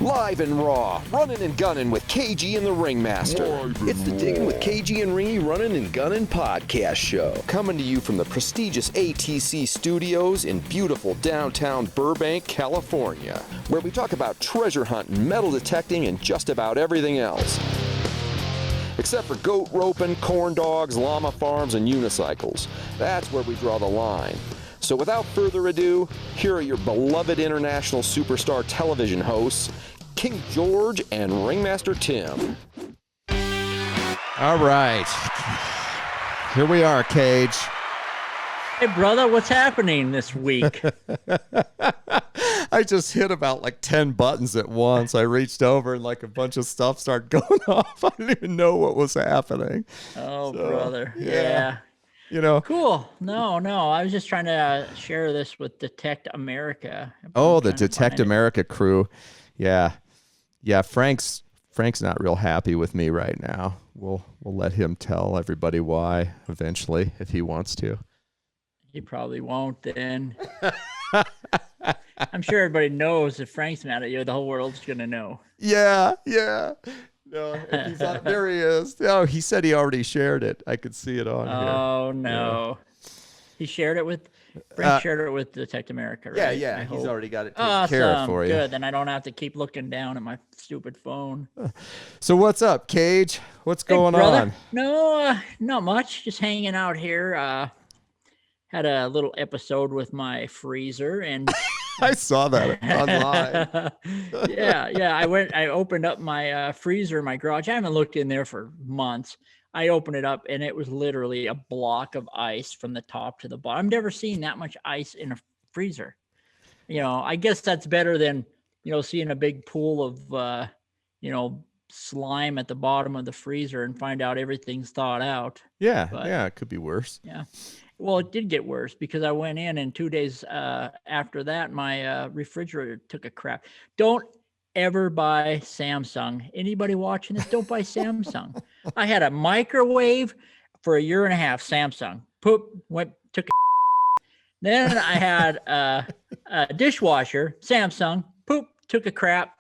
Live and raw, running and gunning with KG and the Ringmaster. It's the Digging with KG and Ringy Running and Gunning podcast show. Coming to you from the prestigious ATC studios in beautiful downtown Burbank, California, where we talk about treasure hunting, metal detecting, and just about everything else. Except for goat roping, corn dogs, llama farms, and unicycles. That's where we draw the line. So without further ado, here are your beloved international superstar television hosts, King George and Ringmaster Tim. All right. Here we are, Cage. Hey, brother, what's happening this week? I just hit about like 10 buttons at once. I reached over and like a bunch of stuff started going off. I didn't even know what was happening. Oh, so, brother. Yeah. Yeah. You know. Cool. No. I was just trying to share this with Detect America. Oh, the Detect America crew. Yeah. Yeah, Frank's not real happy with me right now. We'll let him tell everybody why eventually if he wants to. He probably won't then. I'm sure everybody knows if Frank's mad at you, the whole world's going to know. Yeah. No, he's not, there he is. Oh, he said he already shared it. I could see it on here. Oh, no. Yeah. He shared it with... Frank shared it with Detect America, right? Yeah. He's already got it taken care of for you. Good. Then I don't have to keep looking down at my stupid phone. So what's up, Cage? What's going on? No, not much. Just hanging out here. Had a little episode with my freezer, and I saw that online. Yeah. I opened up my freezer in my garage. I haven't looked in there for months. I opened it up and it was literally a block of ice from the top to the bottom. I've never seen that much ice in a freezer. You know, I guess that's better than, seeing a big pool of, slime at the bottom of the freezer and find out everything's thawed out. Yeah, it could be worse. Yeah. Well, it did get worse because I went in and 2 days after that, my refrigerator took a crap. Don't ever buy Samsung. Anybody watching this, don't buy Samsung. I had a microwave for 1.5 years, Samsung. Poop, took a Then I had a dishwasher, Samsung. Poop, took a crap.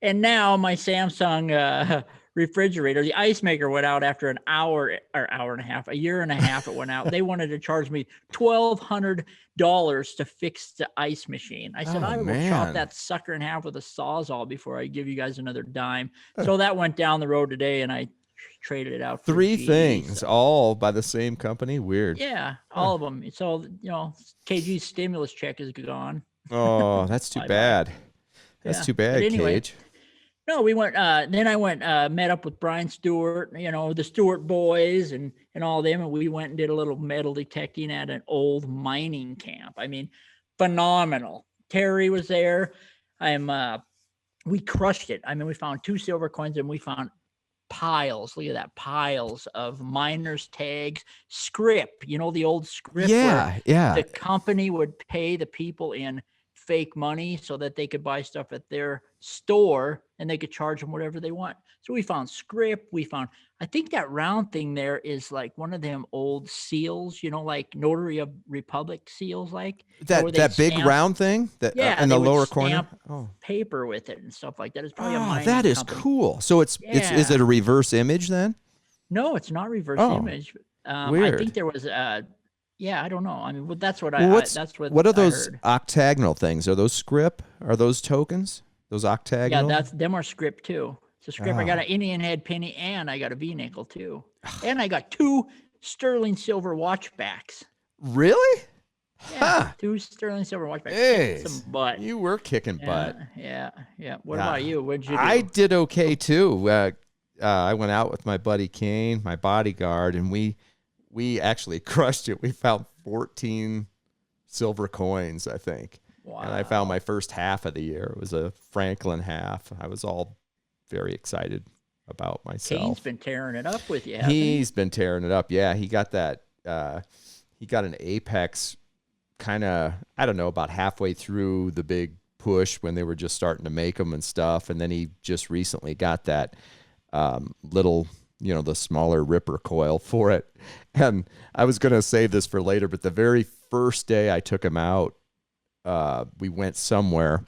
And now my Samsung refrigerator, the ice maker went out after an hour or hour and a half, 1.5 years it went out. They wanted to charge me $1,200 to fix the ice machine. I said, I will chop that sucker in half with a Sawzall before I give you guys another dime. So that went down the road today and I traded it out. 3 things, all by the same company. Weird. Yeah, all of them. So, KG's stimulus check is gone. Oh, that's too bad. That's too bad, anyway, Cage. No, we went, then I went, met up with Brian Stewart, the Stewart boys and all them. And we went and did a little metal detecting at an old mining camp. I mean, phenomenal. Terry was there. We crushed it. I mean, we found 2 silver coins and we found piles. Look at that. Piles of miners' tags, scrip, the old scrip. Yeah. The company would pay the people in fake money so that they could buy stuff at their store and they could charge them whatever they want. So we found script. I think that round thing there is like one of them old seals, like Notary of Republic seals, like that big round thing that in the lower corner. Paper with it and stuff like that. It's probably a mining that is company. Cool. So is it a reverse image then? No, it's not reverse image. Weird. I think there was I don't know. I mean, that's what what are those octagonal things? Are those script? Are those tokens? Those octagonal? Yeah, them are script too. It's a script. I got an Indian head penny and I got a V-nickel too. And I got 2 sterling silver watch backs. Really? Yeah, 2 sterling silver watch backs. Hey, some butt. You were kicking butt. Yeah. What about you? What did you do? I did okay too. I went out with my buddy Kane, my bodyguard, and we actually crushed it. We found 14 silver coins, I think. Wow. And I found my first half of the year. It was a Franklin half. I was all very excited about myself. Kane's been tearing it up with you, He's been tearing it up. Yeah, he got that. He got an Apex kind of, I don't know, about halfway through the big push when they were just starting to make them and stuff. And then he just recently got that little, the smaller Ripper coil for it. And I was going to save this for later, but the very first day I took him out, we went somewhere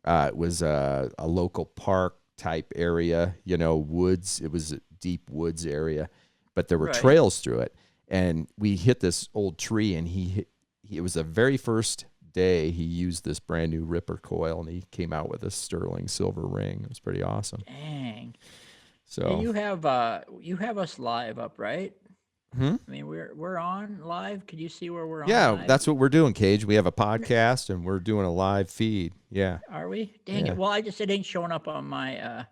It was a local park type area, woods. It was a deep woods area, but there were Right. trails through it. And we hit this old tree, and it was the very first day he used this brand new Ripper coil, and he came out with a sterling silver ring. It was pretty awesome. Dang. So Hey, you have us live up, right? Hmm? I mean, we're on live. Can you see where we're on? yeah, live? that's what we're doing, Cage. We have a podcast, and we're doing a live feed. Yeah. Are we? Dang Yeah. it. Well, it ain't showing up on my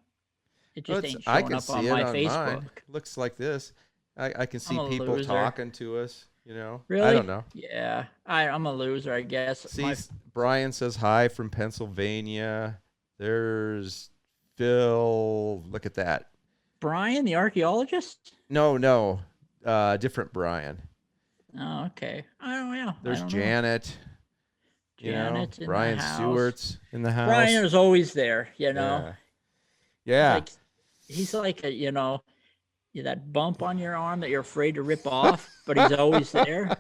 it just ain't I showing can up see on it my on Facebook. mine. Looks like this. I can see I'm a people loser. talking to us. Really? I don't know. Yeah. I'm a loser, I guess. See, Brian says hi from Pennsylvania. There's Phil. Look at that. Brian, the archaeologist? No, different Brian. Oh, okay. I don't know. There's I don't Janet. Janet's in the Brian house. Stewart's in the house. Brian is always there, you know. Yeah. He's like a, that bump on your arm that you're afraid to rip off, but he's always there.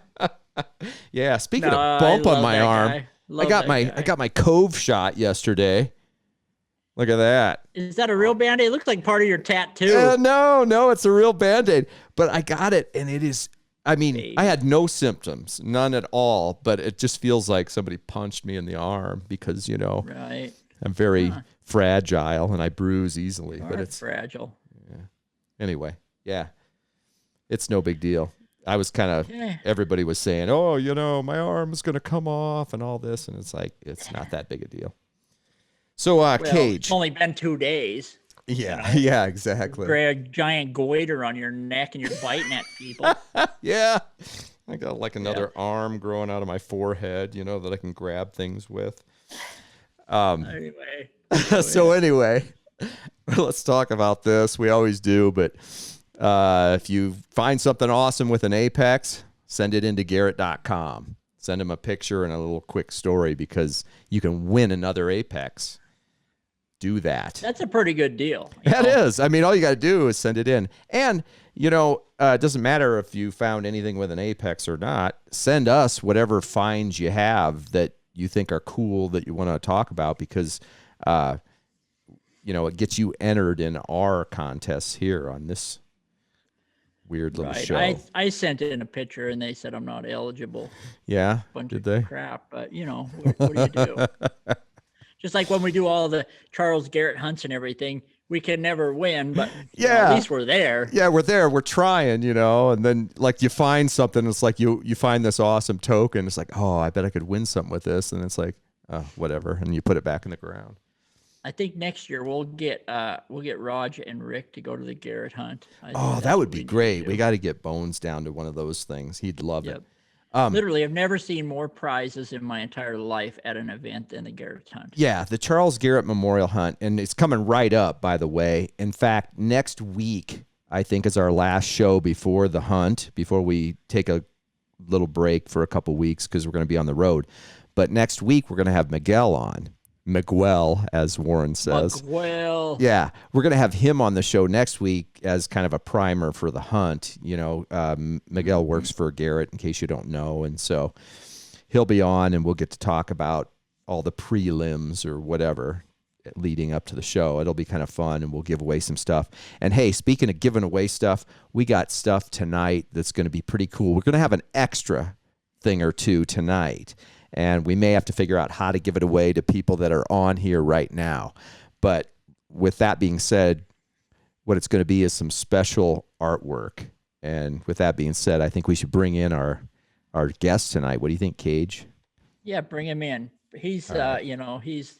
Yeah. Speaking No, of bump I on love my that arm, guy. I Love got that guy. my Cove shot yesterday. Look at that. Is that a real Band-Aid? It looks like part of your tattoo. No, it's a real Band-Aid. But I got it, and it is, I mean, Baby. I had no symptoms, none at all, but it just feels like somebody punched me in the arm because, Right. I'm very fragile and I bruise easily. But Are it's, fragile. anyway, yeah, it's no big deal. I was kind of, Okay. everybody was saying, oh, my arm is going to come off and all this. And it's like, it's not that big a deal. So, Well, Cage. it's only been 2 days. Yeah, yeah, exactly. Gray, a giant goiter on your neck and you're biting at people. Yeah. I got like another arm growing out of my forehead, that I can grab things with. Anyway. So anyway, let's talk about this. We always do, but if you find something awesome with an Apex, send it into Garrett.com. Send him a picture and a little quick story because you can win another Apex. Do that. That's a pretty good deal. That is. I mean, all you got to do is send it in. And, it doesn't matter if you found anything with an Apex or not. Send us whatever finds you have that you think are cool that you want to talk about because, it gets you entered in our contests here on this weird little show. I sent in a picture and they said I'm not eligible. Yeah? Bunch Did of they? crap, but what do you do? Just like when we do all the Charles Garrett hunts and everything, we can never win, but at least we're there. Yeah, we're there. We're trying, and then like you find something. It's like you find this awesome token. It's like, oh, I bet I could win something with this. And it's like, oh, whatever. And you put it back in the ground. I think next year we'll get Raj and Rick to go to the Garrett hunt. I think Oh, that's that would what be we need great. to do. We got to get Bones down to one of those things. He'd love Yep. it. Literally, I've never seen more prizes in my entire life at an event than the Garrett hunt. Yeah, the Charles Garrett Memorial Hunt, and it's coming right up, by the way. In fact, next week, I think, is our last show before the hunt, before we take a little break for a couple weeks because we're going to be on the road. But next week, we're going to have Miguel on. Miguel, as Warren says. Well, Yeah, we're going to have him on the show next week as kind of a primer for the hunt. Miguel works for Garrett, in case you don't know, and so he'll be on, and we'll get to talk about all the prelims or whatever leading up to the show. It'll be kind of fun, and we'll give away some stuff. And hey, speaking of giving away stuff, we got stuff tonight that's going to be pretty cool. We're going to have an extra thing or two tonight. And we may have to figure out how to give it away to people that are on here right now. But with that being said, what it's going to be is some special artwork. And with that being said, I think we should bring in our guest tonight. What do you think, Cage? yeah, bring him in. He's he's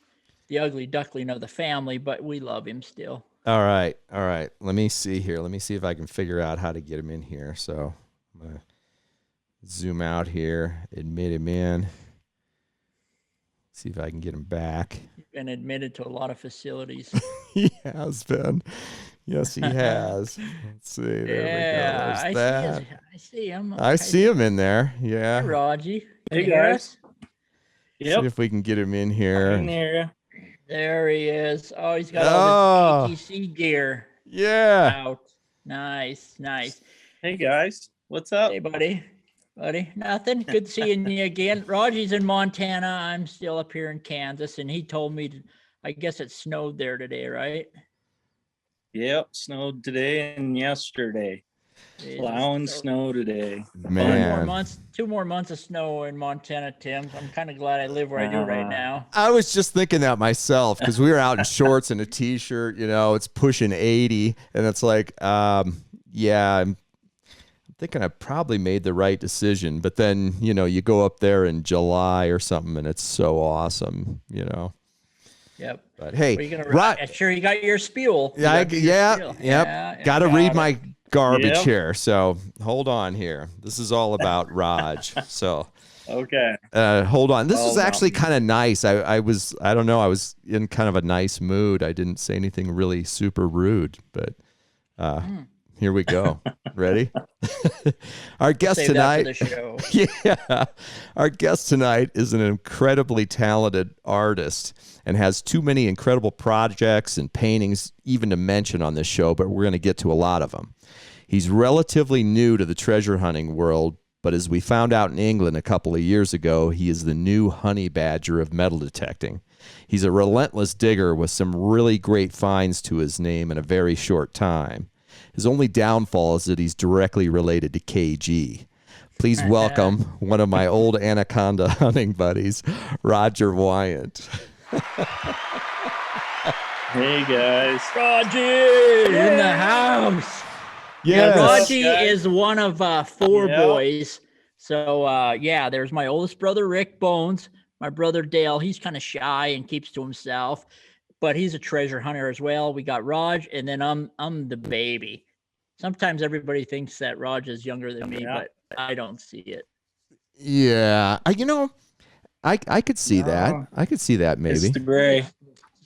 the ugly duckling of the family, but we love him still. All right. Let me see here. Let me see if I can figure out how to get him in here. So I'm going to zoom out here, admit him in. See if I can get him back. He's been admitted to a lot of facilities. He has been. Yes, he has. Let's see. There we go. There's I that. see him. I see him in there. Hey, Yeah. Raji. Hey, Can you hear guys. us? See if we can get him in here. In there. There he is. Oh, he's got all Oh. the ATC gear Yeah. out. Nice. Hey guys, what's up? Hey, buddy. Nothing. Good seeing you again. Raji's in Montana. I'm still up here in Kansas, and he told me I guess it snowed there today, right? Yep, snowed today and yesterday. Jeez, Plowing so snow today. Man. 2 more months of snow in Montana, Tim. I'm kind of glad I live where I do right now. I was just thinking that myself because we were out in shorts and a t-shirt, it's pushing 80 and it's like, yeah, I'm thinking I probably made the right decision, but then, you go up there in July or something and it's so awesome, Yep. But hey, Well, you sure you got your spiel. Yep. Got to read my garbage Yep. here. So hold on here. This is all about Raj. So Okay. hold on. This Oh, is actually no. kind of nice. I don't know. I was in kind of a nice mood. I didn't say anything really super rude, but here we go. Ready? Our guest Save that tonight. for the show. Yeah. Our guest tonight is an incredibly talented artist and has too many incredible projects and paintings even to mention on this show, but we're going to get to a lot of them. He's relatively new to the treasure hunting world, but as we found out in England a couple of years ago, he is the new honey badger of metal detecting. He's a relentless digger with some really great finds to his name in a very short time. His only downfall is that he's directly related to KG. Please welcome one of my old anaconda hunting buddies, Roger Wyant. Hey guys. Raji in the house. Yes. Raji Guys. is one of 4 Yep. boys. So there's my oldest brother Rick Bones, my brother Dale. He's kind of shy and keeps to himself, but he's a treasure hunter as well. We got Raj, and then I'm the baby. Sometimes everybody thinks that Raj is younger than me, Yeah. but I don't see it. Yeah. I could see that. No. I could see that maybe. It's the gray.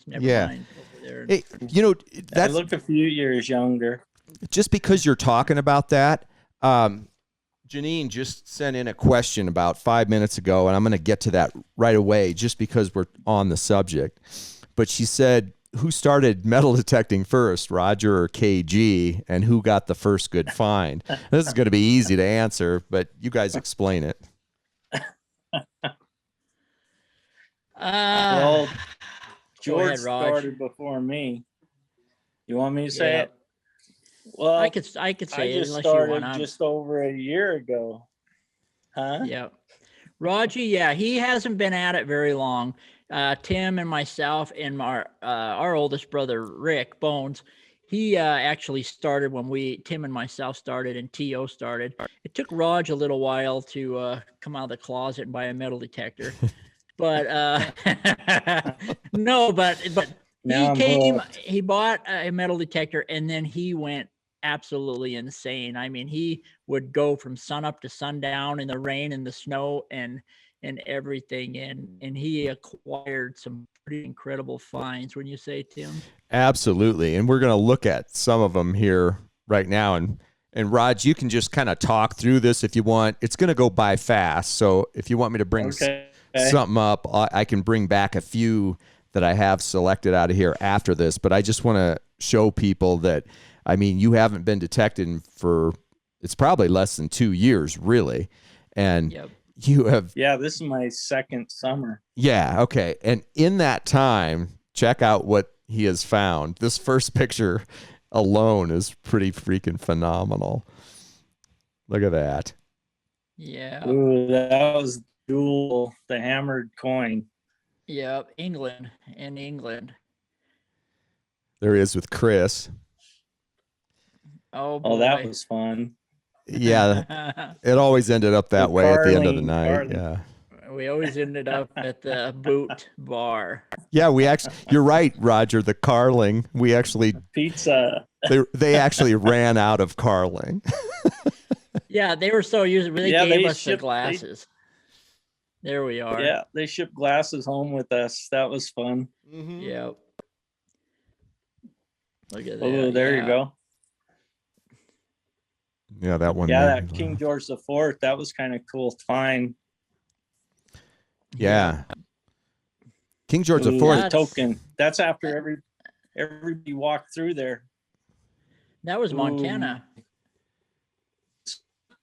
Never Yeah. mind over there. Hey, I that's look a few years younger. just because you're talking about that. Janine just sent in a question about 5 minutes ago, and I'm going to get to that right away just because we're on the subject. But she said, who started metal detecting first, Roger or KG, and who got the first good find? This is going to be easy to answer, but you guys explain it. Well, Go George ahead, Raj. started before me. You want me to say Yeah. it? Well, I could say I it just unless you started want. just over a year ago. Huh? Yeah. Raji, he hasn't been at it very long. Tim and myself and our oldest brother, Rick Bones, he actually started when Tim and myself started and T.O. started. It took Raj a little while to come out of the closet and buy a metal detector. But no, but Now I'm hooked. he bought a metal detector and then he went absolutely insane. I mean, he would go from sun up to sundown in the rain and the snow and everything. And he acquired some pretty incredible finds, wouldn't you say, Tim? Absolutely. And we're going to look at some of them here right now. And Raj, you can just kind of talk through this if you want. It's going to go by fast. So if you want me to bring Okay. something up, I can bring back a few that I have selected out of here after this. But I just want to show people that, I mean, you haven't been detecting for, it's probably less than 2 years, really. And Yep. you have, Yeah, this is my second summer. yeah, okay. And in that time, check out what he has found. This first picture alone is pretty freaking phenomenal. Look at that. Yeah. Ooh, that was dual, the hammered coin. Yeah. England. There he is with Chris. Oh, boy. Oh, that was fun. Yeah, it always ended up that The way at the end of the Carling- night. Carling. Yeah. We always ended up at the boot bar. Yeah, we actually, you're right, Roger, the Carling. We actually, Pizza. they actually ran out of Carling. Yeah, they were so used. They Yeah, gave they us the shipped- they- glasses. There we are. Yeah, they shipped glasses home with us. That was fun. Yep. Look at that. Oh, there yeah. you go. Yeah, that one. Yeah, there. that King George IV. That was kind of cool find. Yeah. King George Ooh, IV. the That's- token. That's after everybody walked through there. That was Montana.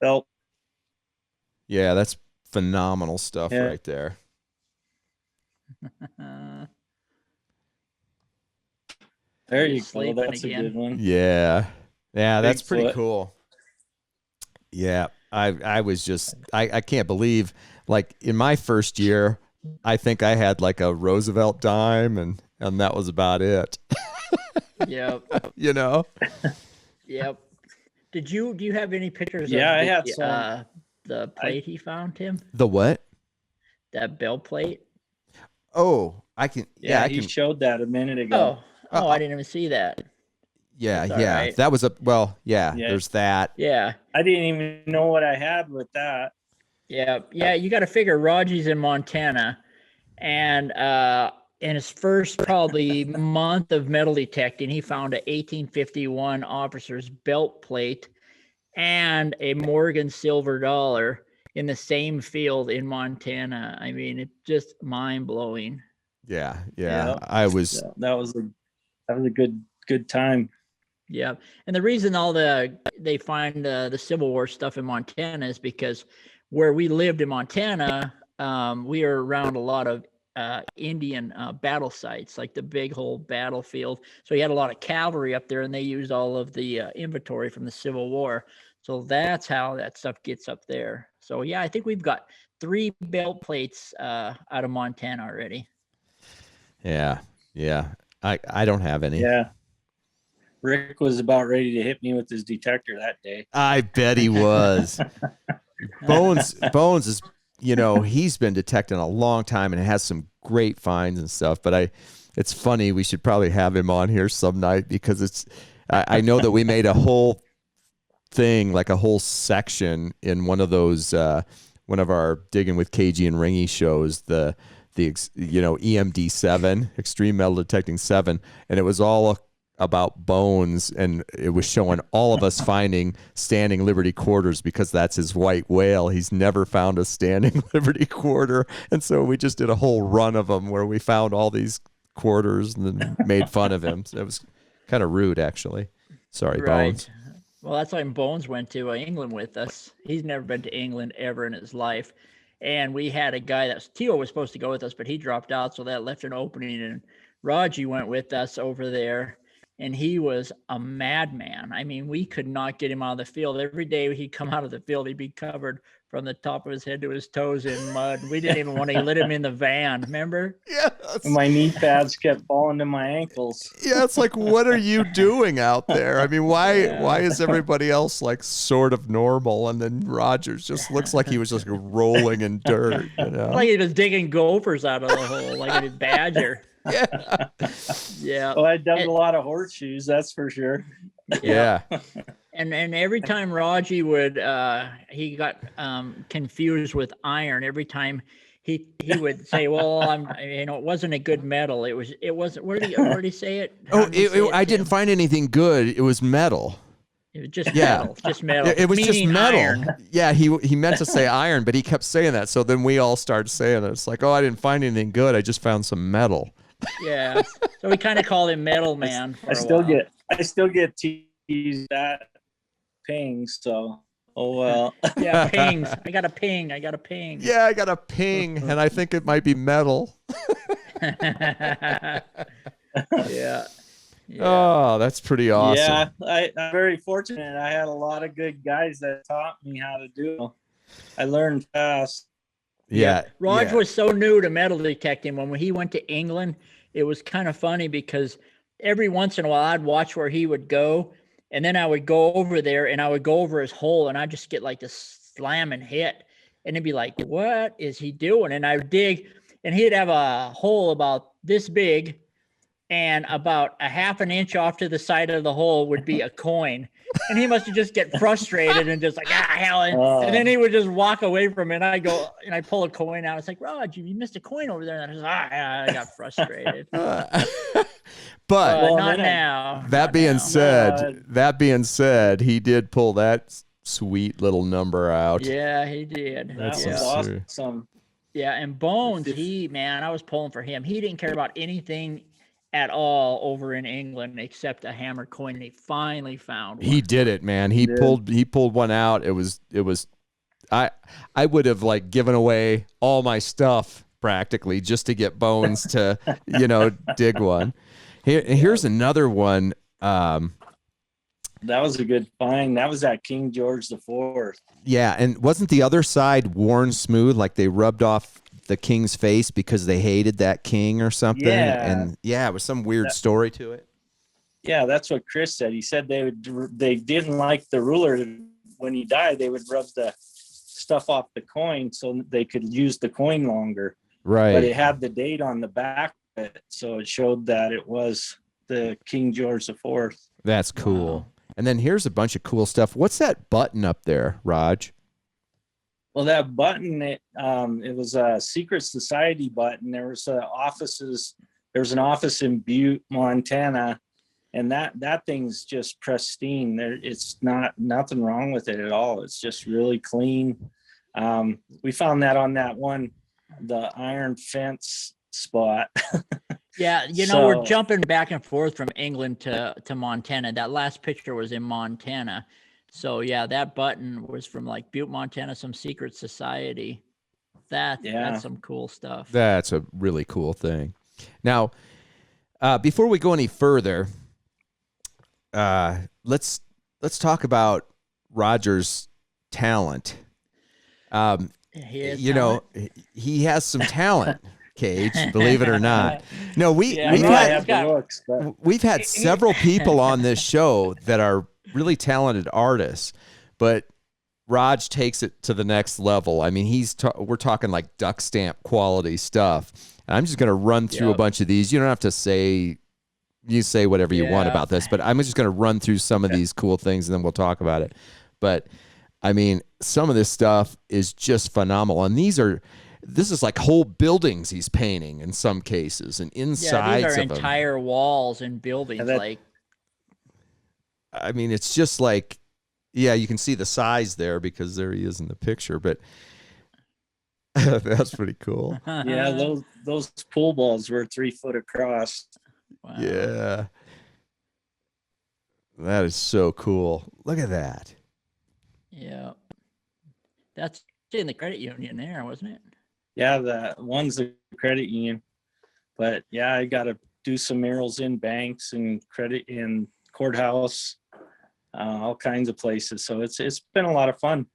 Felt Yeah, that's phenomenal stuff Yeah. right there. There He's you go. sleeping That's again. a good one. Yeah. Yeah, that's pretty Bigfoot. cool. Yeah. I was just I can't believe, like, in my first year, I think I had like a Roosevelt dime and that was about it. Yep. You know? Yep. Do you have any pictures Yeah, I of had some. the plate he found, Tim? The what? That bell plate? Oh, I can Yeah, I he can showed that a minute ago. I didn't even see that. yeah, That's all yeah. right. That was yeah, Yeah. there's that. Yeah. I didn't even know what I had with that. Yeah. Yeah. You got to figure Raji's in Montana, and in his first probably month of metal detecting, he found a 1851 officer's belt plate and a Morgan silver dollar in the same field in Montana. I mean, it's just mind blowing. Yeah, Yeah. I was So that was a good time. Yeah, and the reason they find the Civil War stuff in Montana is because where we lived in Montana, we are around a lot of Indian battle sites, like the Big Hole battlefield. So you had a lot of cavalry up there, and they used all of the inventory from the Civil War. So that's how that stuff gets up there. So yeah, I think we've got 3 belt plates out of Montana already. Yeah. I don't have any. Yeah. Rick was about ready to hit me with his detector that day. I bet he was. Bones is, he's been detecting a long time and has some great finds and stuff, but it's funny, we should probably have him on here some night, because I know that we made a whole thing, like a whole section in one of those one of our Digging with KG and Ringy shows, the EMD7, Extreme Metal Detecting 7, and it was all about Bones, and it was showing all of us finding standing Liberty quarters, because that's his white whale. He's never found a standing Liberty quarter, and so we just did a whole run of them where we found all these quarters and then made fun of him. So it was kind of rude, actually. Sorry, Bones. Well, that's why Bones went to England with us. He's never been to England ever in his life. And we had a guy Tio was supposed to go with us, but he dropped out. So that left an opening. And Raji went with us over there, and he was a madman. I mean, we could not get him out of the field. Every day he'd come out of the field, he'd be covered from the top of his head to his toes in mud. We didn't even want to let him in the van. Remember? Yeah. My knee pads kept falling to my ankles. Yeah, it's like, what are you doing out there? I mean, why is everybody else like sort of normal, and then Rogers just looks like he was just rolling in dirt, Like he was digging gophers out of the hole, like a badger. Yeah. Yeah. Well, I dug a lot of horseshoes, that's for sure. Yeah. And every time Raji would he got confused with iron. Every time he would say, "Well, it wasn't a good metal. It wasn't." Where did he say it? I didn't find anything good. It was metal. It was just metal. Just metal. It was just Meaning metal. iron. Yeah, he meant to say iron, but he kept saying that. So then we all started saying it. It's like, oh, I didn't find anything good. I just found some metal. Yeah. So we kind of called him Metal Man. For I still get teased that ping, so oh well. Yeah, pings. I got a ping. Yeah, I got a ping, and I think it might be metal. Yeah. Oh, that's pretty awesome. Yeah, I'm very fortunate. I had a lot of good guys that taught me how to do it. I learned fast. Yeah. Raj was so new to metal detecting. When he went to England, it was kind of funny because every once in a while I'd watch where he would go, and then I would go over there and I would go over his hole, and I'd just get like this slam and hit, and it'd be like, what is he doing? And I would dig, and he'd have a hole about this big, and about a half an inch off to the side of the hole would be a coin. And he must have just get frustrated and just like, hell. And then he would just walk away from it. And I go, and I pull a coin out. It's like, Raj, you missed a coin over there. And I was I got frustrated. But not now. That being said, he did pull that sweet little number out. Yeah, he did. That was awesome. Yeah, and Bones, I was pulling for him. He didn't care about anything at all over in England except a hammer coin, and he finally found one. He did it, man. He pulled one out. It was I would have like given away all my stuff practically just to get Bones to dig one. Here's another one. That was a good find. That was at King George IV. Yeah, and wasn't the other side worn smooth, like they rubbed off the king's face because they hated that king or something? Yeah. And it was some weird story to it. Yeah, that's what Chris said. He said they didn't like the ruler. When he died, they would rub the stuff off the coin so they could use the coin longer. Right. But it had the date on the back of it, so it showed that it was the King George IV. That's cool. Wow. And then here's a bunch of cool stuff. What's that button up there, Raj? Well, that button, it was a secret society button. There was offices. There was an office in Butte, Montana, and that thing's just pristine. It's nothing wrong with it at all. It's just really clean. We found that on that one, the iron fence spot. Yeah, we're jumping back and forth from England to Montana. That last picture was in Montana. So yeah, that button was from like Butte, Montana, some secret society. That's some cool stuff. That's a really cool thing. Now, before we go any further, let's talk about Roger's talent. He has some talent. Cage, believe it or not. No, we've had several people on this show that are really talented artists, but Raj takes it to the next level. I mean, we're talking like duck stamp quality stuff. And I'm just going to run through a bunch of these. You don't have to say whatever you want about this, but I'm just going to run through some of these cool things and then we'll talk about it. But I mean, some of this stuff is just phenomenal. And this is like whole buildings he's painting in some cases, and insides these are of entire them. walls and buildings. I mean, it's just like, you can see the size there because there he is in the picture, but that's pretty cool. Yeah, those pool balls were 3 foot across. Wow. Yeah. That is so cool. Look at that. Yeah. That's in the credit union there, wasn't it? Yeah, the one's the credit union. But yeah, I got to do some murals in banks and credit in courthouse, all kinds of places. So it's been a lot of fun.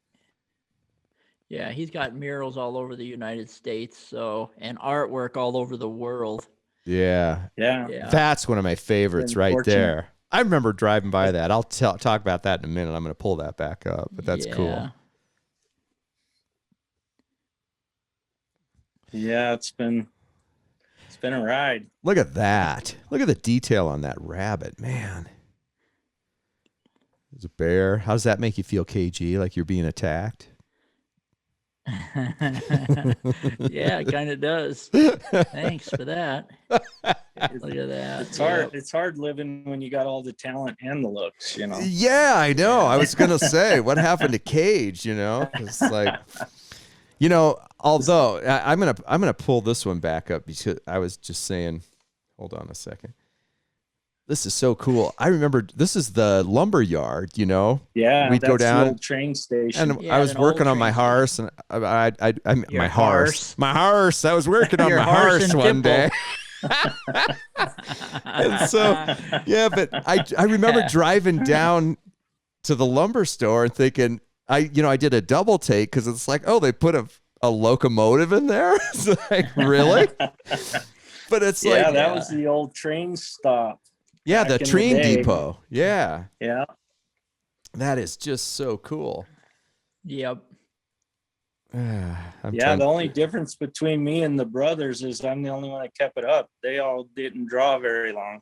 Yeah, he's got murals all over the United States, and artwork all over the world. Yeah. Yeah. That's one of my favorites right fortunate. there. I remember driving by that. I'll talk about that in a minute. I'm going to pull that back up, but that's cool. Yeah, it's been a ride. Look at that. Look at the detail on that rabbit, man. There's a bear. How does that make you feel, KG? Like you're being attacked? Yeah, it kind of does. Thanks for that. Look at that. It's hard living when you got all the talent and the looks, Yeah, I know. I was gonna say, what happened to Cage? It's like, although I'm gonna pull this one back up because I was just saying. Hold on a second. This is so cool. I remember this is the lumber yard, Yeah, we'd go down the old train station. and I was working on my horse, and my horse. I was working on Your my horse horse and one day. dimple. And so, but I remember driving down to the lumber store and thinking, I did a double take because it's like, oh, they put a locomotive in there. It's like, really? But it's that was the old train stop. Yeah, the back in train the day. depot. Yeah. Yeah. That is just so cool. Yep. The only difference between me and the brothers is I'm the only one that kept it up. They all didn't draw very long.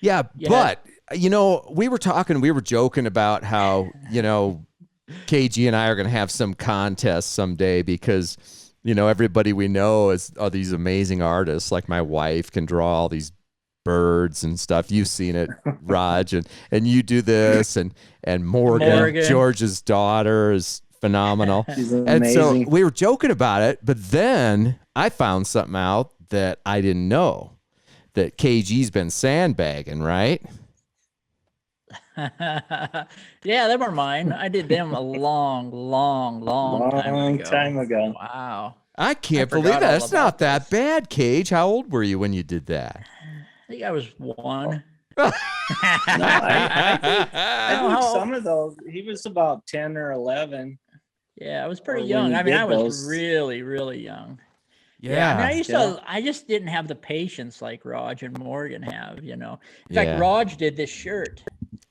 Yeah, but we were joking about how, KG and I are going to have some contest someday because, everybody we know are these amazing artists. Like my wife can draw all these birds and stuff. You've seen it, Raj, and you do this, and Morgan, George's daughter, is phenomenal. She's and amazing. so we were joking about it, but then I found something out that I didn't know, that KG's been sandbagging, right? Yeah, they were mine. I did them a long time ago. Wow. I can't believe that. It's not that bad, Cage. How old were you when you did that? think I was 1. No, I know think how- some of those, he was about 10 or 11. Yeah, I was pretty when young. you I mean, did I was those. really, really young. Yeah. I mean, I used Yeah. to. I just didn't have the patience like Raj and Morgan have. In Yeah. fact, Raj did this shirt.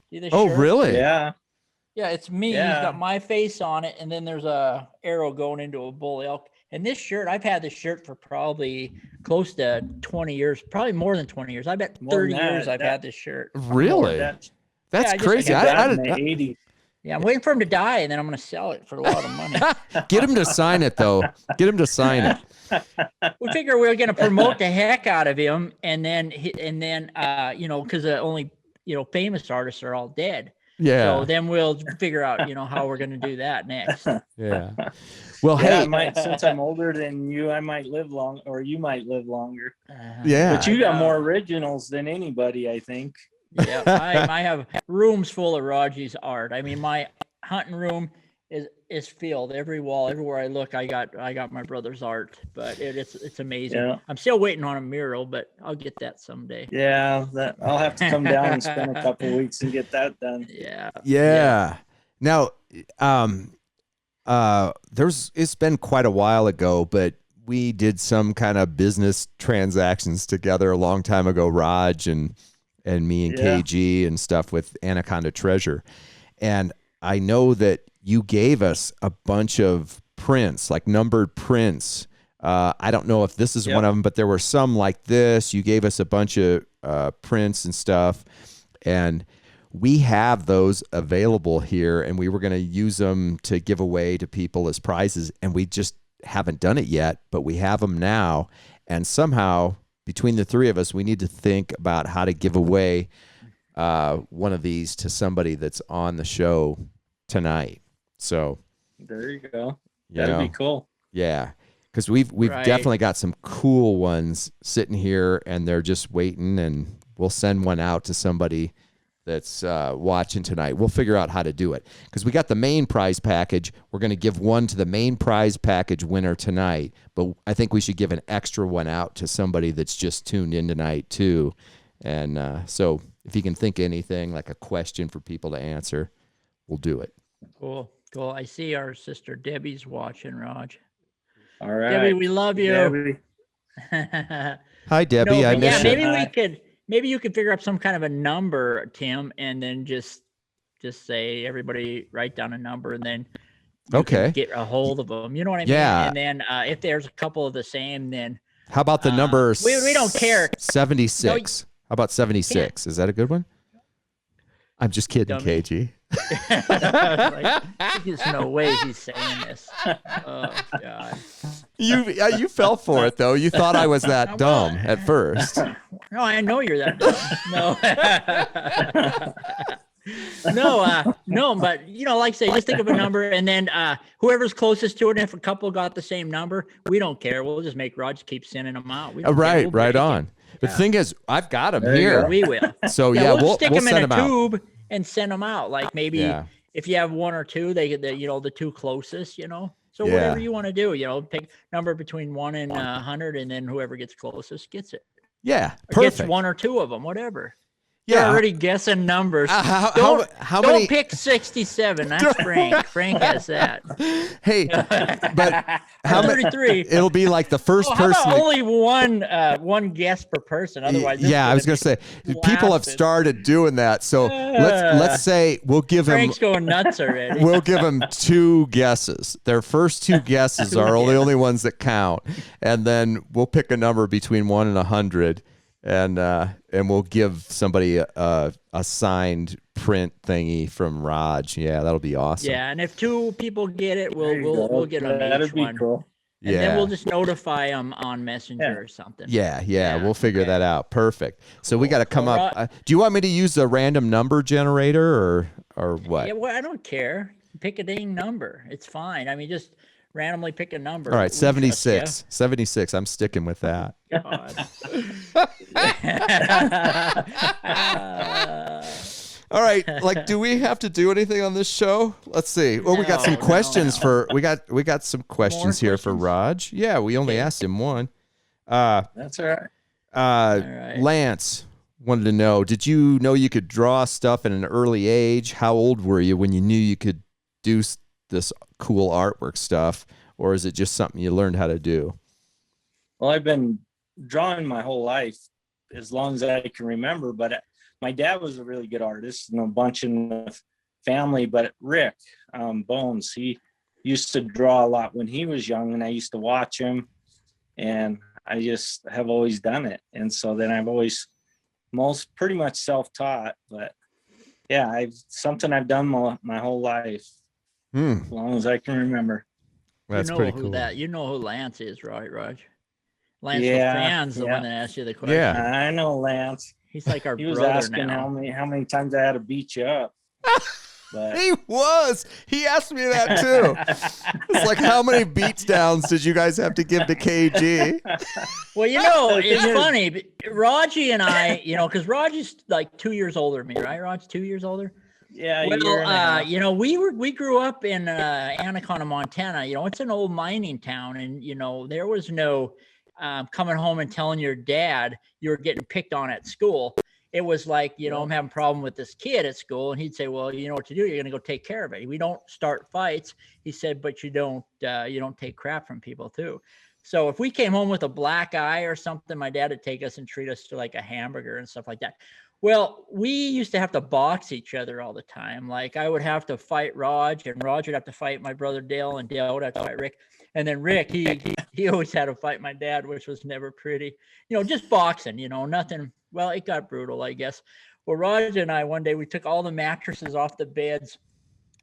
See this Oh, shirt? really? Yeah. Yeah, it's me. Yeah. He's got my face on it, and then there's a arrow going into a bull elk. And this shirt, I've had this shirt for probably close to 20 years, probably more than 20 years. I bet More than 30 years that, I've had this shirt. Really? That, That's I just- crazy. I got I that in the did- 80s. Yeah, I'm waiting for him to die, and then I'm going to sell it for a lot of money. Get him to sign it, though. Get him to sign it. We figure we're going to promote the heck out of him, and then because the only famous artists are all dead. Yeah. So then we'll figure out how we're going to do that next. Yeah. Well, Yeah, I hey. might, since I'm older than you, I might live long, or you might live longer. Yeah. But you got I know. more originals than anybody, I think. Yeah, I have rooms full of Raji's art. I mean, my hunting room is filled. Every wall, everywhere I look, I got my brother's art. But it's amazing. Yeah. I'm still waiting on a mural, but I'll get that someday. Yeah, that I'll have to come down and spend a couple weeks and get that done. Yeah. Yeah. Now, it's been quite a while ago, but we did some kind of business transactions together a long time ago, Raj and me and Yeah. KG and stuff with Anaconda Treasure. And I know that you gave us a bunch of prints, like numbered prints. I don't know if this is Yep. one of them, but there were some like this. You gave us a bunch of prints and stuff. And we have those available here, and we were going to use them to give away to people as prizes. And we just haven't done it yet, but we have them now. And somehow, between the three of us, we need to think about how to give away one of these to somebody that's on the show tonight. So, There you go. you That'd know, be cool. yeah, because we've Right. definitely got some cool ones sitting here, and they're just waiting, and we'll send one out to somebody that's watching tonight. We'll figure out how to do it because we got the main prize package. We're going to give one to the main prize package winner tonight, but I think we should give an extra one out to somebody that's just tuned in tonight too. And so if you can think of anything like a question for people to answer, we'll do it. Cool. I see our sister Debbie's watching, Raj. All right. Debbie, we love you. Debbie. Hi, Debbie. I but miss you. maybe you could figure up some kind of a number, Tim, and then just say everybody write down a number, and then you can Okay. get a hold of them. You know what I mean? Yeah. And then if there's a couple of the same, then How about the number? we don't care. 76. How about 76? Is that a good one? I'm just kidding, Dummy. KG. like, there's no way he's saying this. Oh God. You fell for it though. You thought I was that dumb at first. No, I know you're that dumb. No, but like I say, just think of a number, and then whoever's closest to it. If a couple got the same number, we don't care. We'll just make Raj keep sending them out. We don't care. Right, We'll right break it. on. The thing is, I've got them There you here. go. We will. So Yeah, yeah, we'll, we'll stick them send in a them out. tube and send them out. Like maybe Yeah. if you have one or two, they get the two closest. So Yeah. whatever you want to do, pick number between 1 and 100, and then whoever gets closest gets it. Yeah, Or gets perfect. one or two of them, whatever. You're Yeah. already guessing numbers. How don't many? pick 67. That's Frank. Frank has that. Hey, but how many? 33. It'll be like the first Oh, how person. about to- only one guess per person? Otherwise, this yeah, is I was gonna say people have blasted. started doing that. So let's say we'll give them. Frank's going nuts already. We'll give them 2 guesses. Their first 2 guesses are the only ones that count, and then we'll pick a number between 1 and 100, and we'll give somebody a signed print thingy from Raj. Yeah, that'll be awesome. Yeah, and if 2 people get it, There you we'll go. get them That'd each be one, cool. and yeah. then we'll just notify them on Messenger Yeah. or something. Yeah, we'll figure okay. that out. Perfect. So we got to come All up. right. Do you want me to use the random number generator or what? Yeah, well, I don't care. Pick a dang number. It's fine. I mean, just randomly pick a number. All right, We trust 76. 76. I'm sticking with that. ya. God. All right. Like, do we have to do anything on this show? Let's see. Well, we got some No, questions no. for we got some questions here for questions? Raj. Yeah, we only asked him one. That's all right. right. Lance wanted to know, did you know you could draw stuff at an early age? How old were you when you knew you could do this cool artwork stuff? Or is it just something you learned how to do? Well, I've been drawing my whole life, as long as I can remember, but my dad was a really good artist and a bunch in the family, but Rick Bones, he used to draw a lot when he was young, and I used to watch him, and I just have always done it. And so then I've always pretty much self-taught, but yeah, something I've done my whole life, as long as I can remember. That's you know pretty who cool. You know who Lance is, right, Raj? Lance Yeah, LaFan's the yeah. one that asked you the question. Yeah. I know Lance. He's like our He was brother asking now. how many times I had to beat you up. But He was. He asked me that too. It's like, how many beats downs did you guys have to give to KG? Well, it's funny. But Raji and I, because Raji's like 2 years older than me, right? Raj, 2 years older. yeah, a year and a half. We grew up in Anaconda, Montana. It's an old mining town, and there was no coming home and telling your dad you were getting picked on at school. It was like, I'm having a problem with this kid at school, and he'd say, well, you know what to do. You're going to go take care of it. We don't start fights. He said, but you don't take crap from people too. So if we came home with a black eye or something, my dad would take us and treat us to like a hamburger and stuff like that. Well, we used to have to box each other all the time. Like I would have to fight Raj, and Raj would have to fight my brother Dale, and Dale would have to fight Rick. And then Rick, he always had to fight my dad, which was never pretty. Just boxing, nothing. Well, it got brutal, I guess. Well, Raj and I, one day, we took all the mattresses off the beds,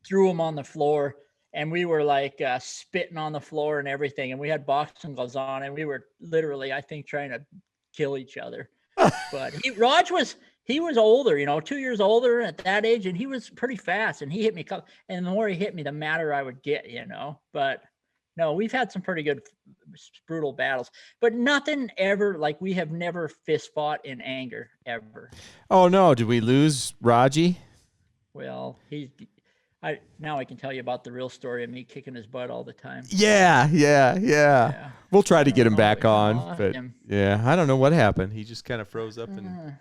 threw them on the floor, and we were like spitting on the floor and everything. And we had boxing gloves on, and we were literally, I think, trying to kill each other. But Raj was older, 2 years older at that age, and he was pretty fast. And he hit me, and the more he hit me, the madder I would get, But no, we've had some pretty good, brutal battles, but nothing ever, like we have never fist fought in anger ever. Oh no, did we lose Raji? Well, now I can tell you about the real story of me kicking his butt all the time. Yeah. We'll try to get him back on, but him. yeah, I don't know what happened. He just kind of froze up and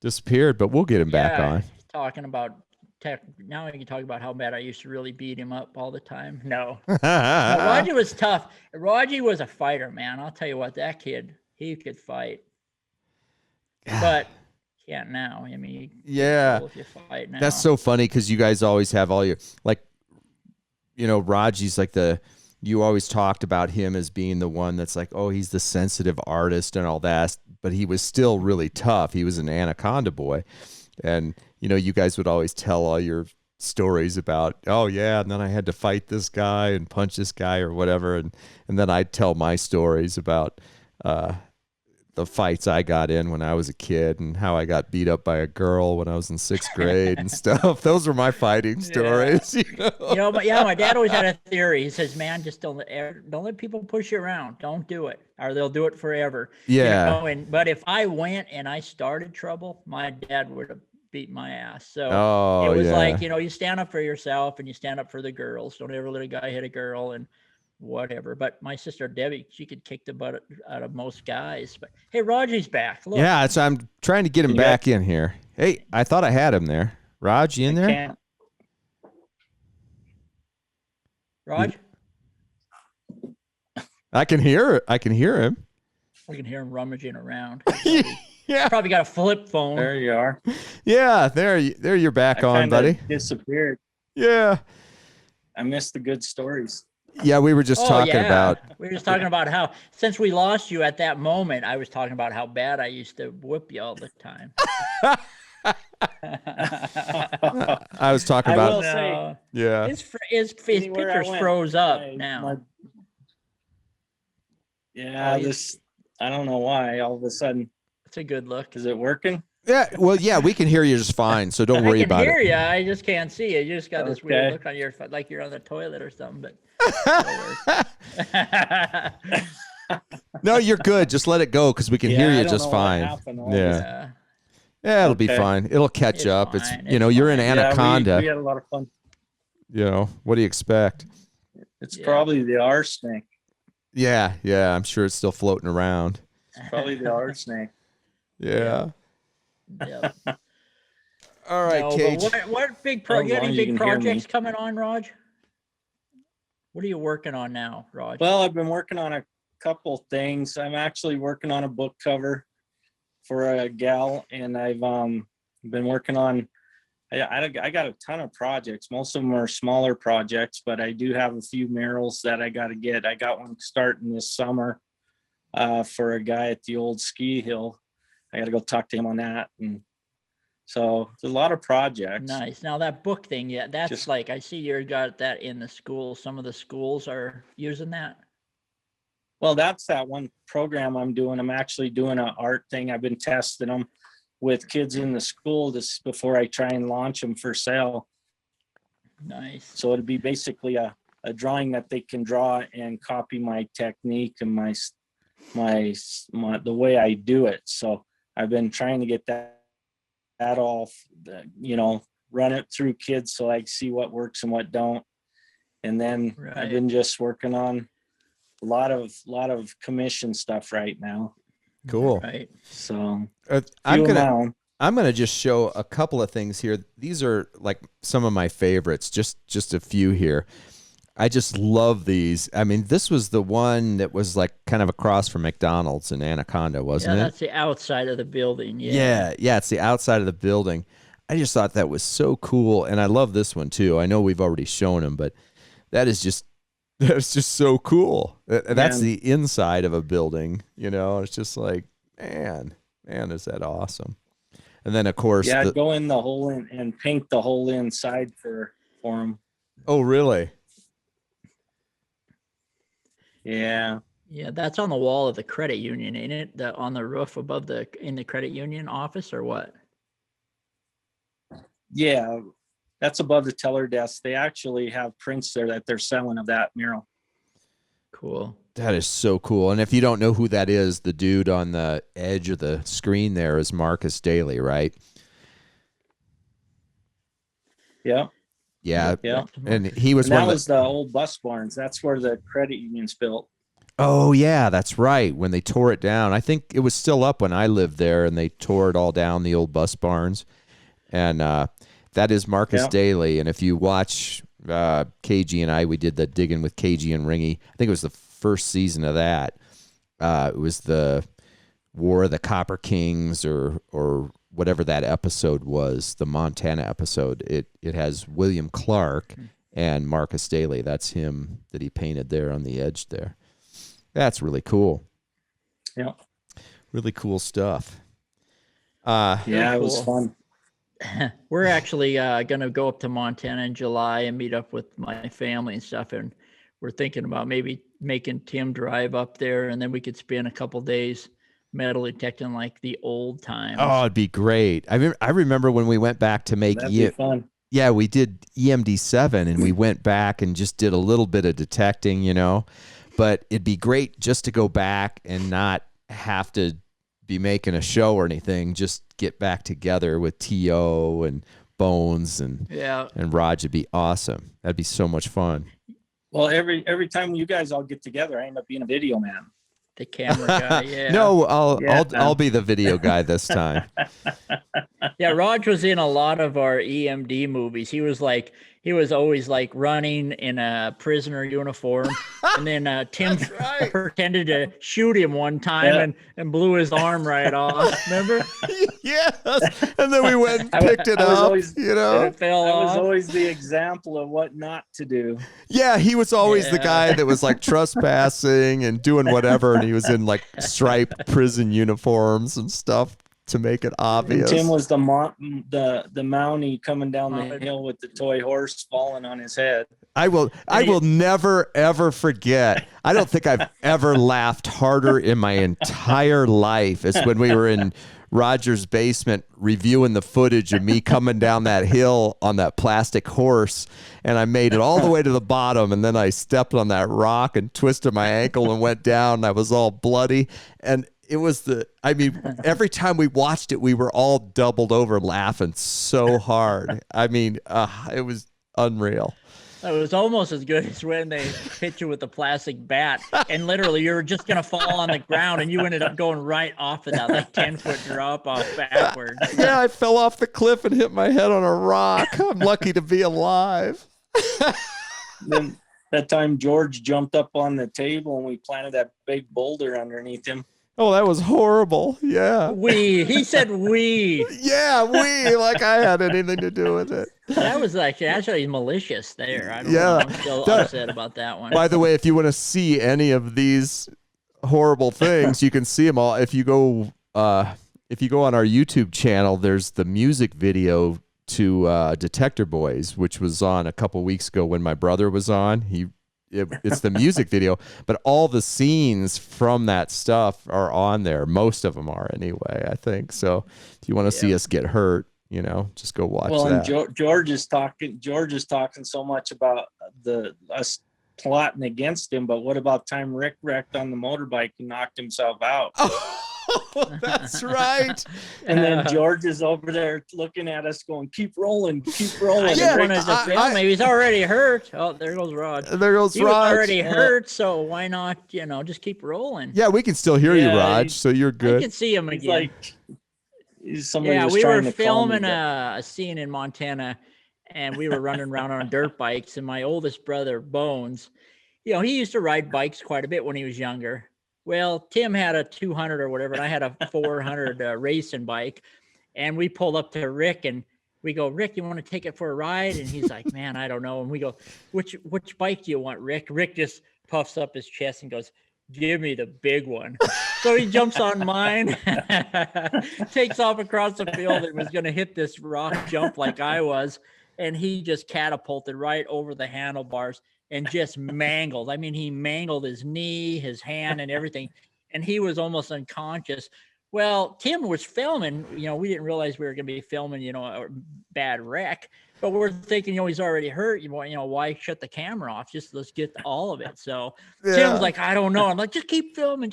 disappeared, but we'll get him back on. Talking about now I can talk about how bad I used to really beat him up all the time. No, Raji was tough. Raji was a fighter, man. I'll tell you what, that kid, he could fight, but can't now. I mean, yeah, if you fight now. That's so funny because you guys always have all your Raji's like you always talked about him as being the one that's like, oh, he's the sensitive artist and all that, but he was still really tough. He was an Anaconda boy. And, you guys would always tell all your stories about, oh, yeah, and then I had to fight this guy and punch this guy or whatever. And then I'd tell my stories about the fights I got in when I was a kid and how I got beat up by a girl when I was in 6th grade and stuff. Those were my fighting stories. But my dad always had a theory. He says, man, just don't let people push you around. Don't do it, or they'll do it forever. Yeah. But if I went and I started trouble, my dad would have beat my ass. So it was like, you stand up for yourself and you stand up for the girls. Don't ever let a guy hit a girl and whatever. But my sister Debbie, she could kick the butt out of most guys. But hey, Raji's back. Look. Yeah, so I'm trying to get him back in here. Hey, I thought I had him there. Raj, you in there? Can't. Raj? I can hear him. I can hear him rummaging around. Yeah. Probably got a flip phone. There you are. Yeah, there you're back on, buddy. Disappeared. Yeah. I missed the good stories. Yeah, we were just talking about. We were just talking about how since we lost you at that moment, I was talking about how bad I used to whip you all the time. I was talking about. I will say, yeah. His pictures froze up now. I don't know why all of a sudden. It's a good look. Is it working? Yeah, well, yeah, we can hear you just fine, so don't worry about it. I can hear you. I just can't see you. You just got this weird look on your face, like you're on the toilet or something. But no, you're good. Just let it go because we can hear you just fine. Yeah, it'll be fine. It'll catch up. Fine. It's you're in Anaconda. We had a lot of fun. What do you expect? It's probably the arsenic. Yeah, I'm sure it's still floating around. It's probably the arsenic. Yeah. Yeah. All right, No, Cage. but what big Well, as you got long any as you big can hear me. projects coming on, Raj? What are you working on now, Raj? Well, I've been working on a couple things. I'm actually working on a book cover for a gal, and I've been working on. I got a ton of projects. Most of them are smaller projects, but I do have a few murals that I got to get. I got one starting this summer for a guy at the old ski hill. I got to go talk to him on that, and so there's a lot of projects. Nice. Now that book thing, yeah, that's Just- like I see you got that in the school. Some of the schools are using that. Well, that's that one program I'm doing. I'm actually doing an art thing. I've been testing them with kids in the school this before I try and launch them for sale. Nice. So it'd be basically a drawing that they can draw and copy my technique and my the way I do it. So I've been trying to get that all, run it through kids so I can see what works and what don't. And then Right. I've been just working on a lot of commission stuff right now. Cool. Right. So I'm few gonna amount. I'm gonna just show a couple of things here. These are like some of my favorites. Just a few here. I just love these. I mean, this was the one that was like kind of across from McDonald's in Anaconda, wasn't Yeah, it? that's the outside of the building. Yeah, it's the outside of the building. I just thought that was so cool, and I love this one too. I know we've already shown them, but that's just so cool. That's Man. the inside of a building, It's just like, man, is that awesome? And then of course, Yeah, go in the hole and paint the whole inside for them. oh really? Yeah. Yeah, that's on the wall of the credit union, ain't it? On the roof above in the credit union office, or what? Yeah. That's above the teller desk. They actually have prints there that they're selling of that mural. Cool. That is so cool. And if you don't know who that is, the dude on the edge of the screen there is Marcus Daly, right? Yeah. Yeah. Yeah. And he was And one that of the, was the old bus barns. That's where the credit union's built. oh yeah, that's right. When they tore it down, I think it was still up when I lived there, and they tore it all down, the old bus barns. And that is Marcus Yeah. Daly. And if you watch KG and I, we did the Digging with KG and Ringy. I think it was the first season of that. It was the War of the Copper Kings or whatever that episode was, the Montana episode. It has William Clark and Marcus Daly. That's him that he painted there on the edge there. That's really cool. Yeah. Really cool stuff. Yeah, it was cool. fun. We're actually going to go up to Montana in July and meet up with my family and stuff. And we're thinking about maybe making Tim drive up there, and then we could spend a couple days metal detecting like the old times. Oh, it'd be great. I remember when we went back to make That'd be fun. yeah, we did EMD7 and we went back and just did a little bit of detecting, but it'd be great just to go back and not have to be making a show or anything. Just get back together with T.O. and Bones and Raj. It'd be awesome. That'd be so much fun. Well, every time you guys all get together, I end up being a video man. The camera guy, yeah. No, Yeah. I'll be the video guy this time. Yeah, Raj was in a lot of our EMD movies. He was always like running in a prisoner uniform. And then Tim right. pretended to shoot him one time and blew his arm right off. Remember? Yes. And then we went and picked it I was up, always- It fell I was off. always the example of what not to do. Yeah, he was always the Yeah. guy that was like trespassing and doing whatever, and he was in like striped prison uniforms and stuff to make it And obvious. Tim was the Mountie coming down the hill with the toy horse falling on his head. I will never ever forget. I don't think I've ever laughed harder in my entire life as when we were in Roger's basement reviewing the footage of me coming down that hill on that plastic horse, and I made it all the way to the bottom, and then I stepped on that rock and twisted my ankle and went down, and I was all bloody. And it was every time we watched it, we were all doubled over laughing so hard. It was unreal. It was almost as good as when they hit you with a plastic bat, and literally you were just gonna fall on the ground, and you ended up going right off of that like 10-foot drop off backwards. Yeah, I fell off the cliff and hit my head on a rock. I'm lucky to be alive. Then that time George jumped up on the table and we planted that big boulder underneath him. Oh, that was horrible. Yeah. He said we. Yeah, like I had anything to do with it. That was like actually malicious there. I don't Yeah. know. I'm still upset about that one. By the way, if you want to see any of these horrible things, you can see them all. If you go on our YouTube channel, there's the music video to Detector Boys, which was on a couple weeks ago when my brother was on. It's the music video, but all the scenes from that stuff are on there. Most of them are anyway, I think. So if you want to see us get hurt, just go watch that. And George is talking so much about us plotting against him, but what about time Rick wrecked on the motorbike and knocked himself out? Oh, that's right. And then George is over there looking at us going, keep rolling. I Yeah, wanted to film him. He's already hurt. Oh, there goes Rod. There goes He Raj. was already hurt, so why not, just keep rolling? Yeah, we can still hear you, Yeah, Raj, so you're I good. can see him He's again. like, somebody Yeah, was we trying were to call me, filming but- a scene in Montana, and we were running around on dirt bikes. And my oldest brother, Bones, he used to ride bikes quite a bit when he was younger. Well, Tim had a 200 or whatever, and I had a 400 racing bike. And we pulled up to Rick, and we go, Rick, you want to take it for a ride? And he's like, man, I don't know. And we go, which bike do you want, Rick? Rick just puffs up his chest and goes, give me the big one. So he jumps on mine, takes off across the field, and was going to hit this rock jump like I was. And he just catapulted right over the handlebars and just mangled. I mean, he mangled his knee, his hand, and everything. And he was almost unconscious. Well, Tim was filming. We didn't realize we were going to be filming, a bad wreck. But we're thinking, he's already hurt. Why shut the camera off? Just let's get all of it. So Tim was like, I don't know. I'm like, just keep filming.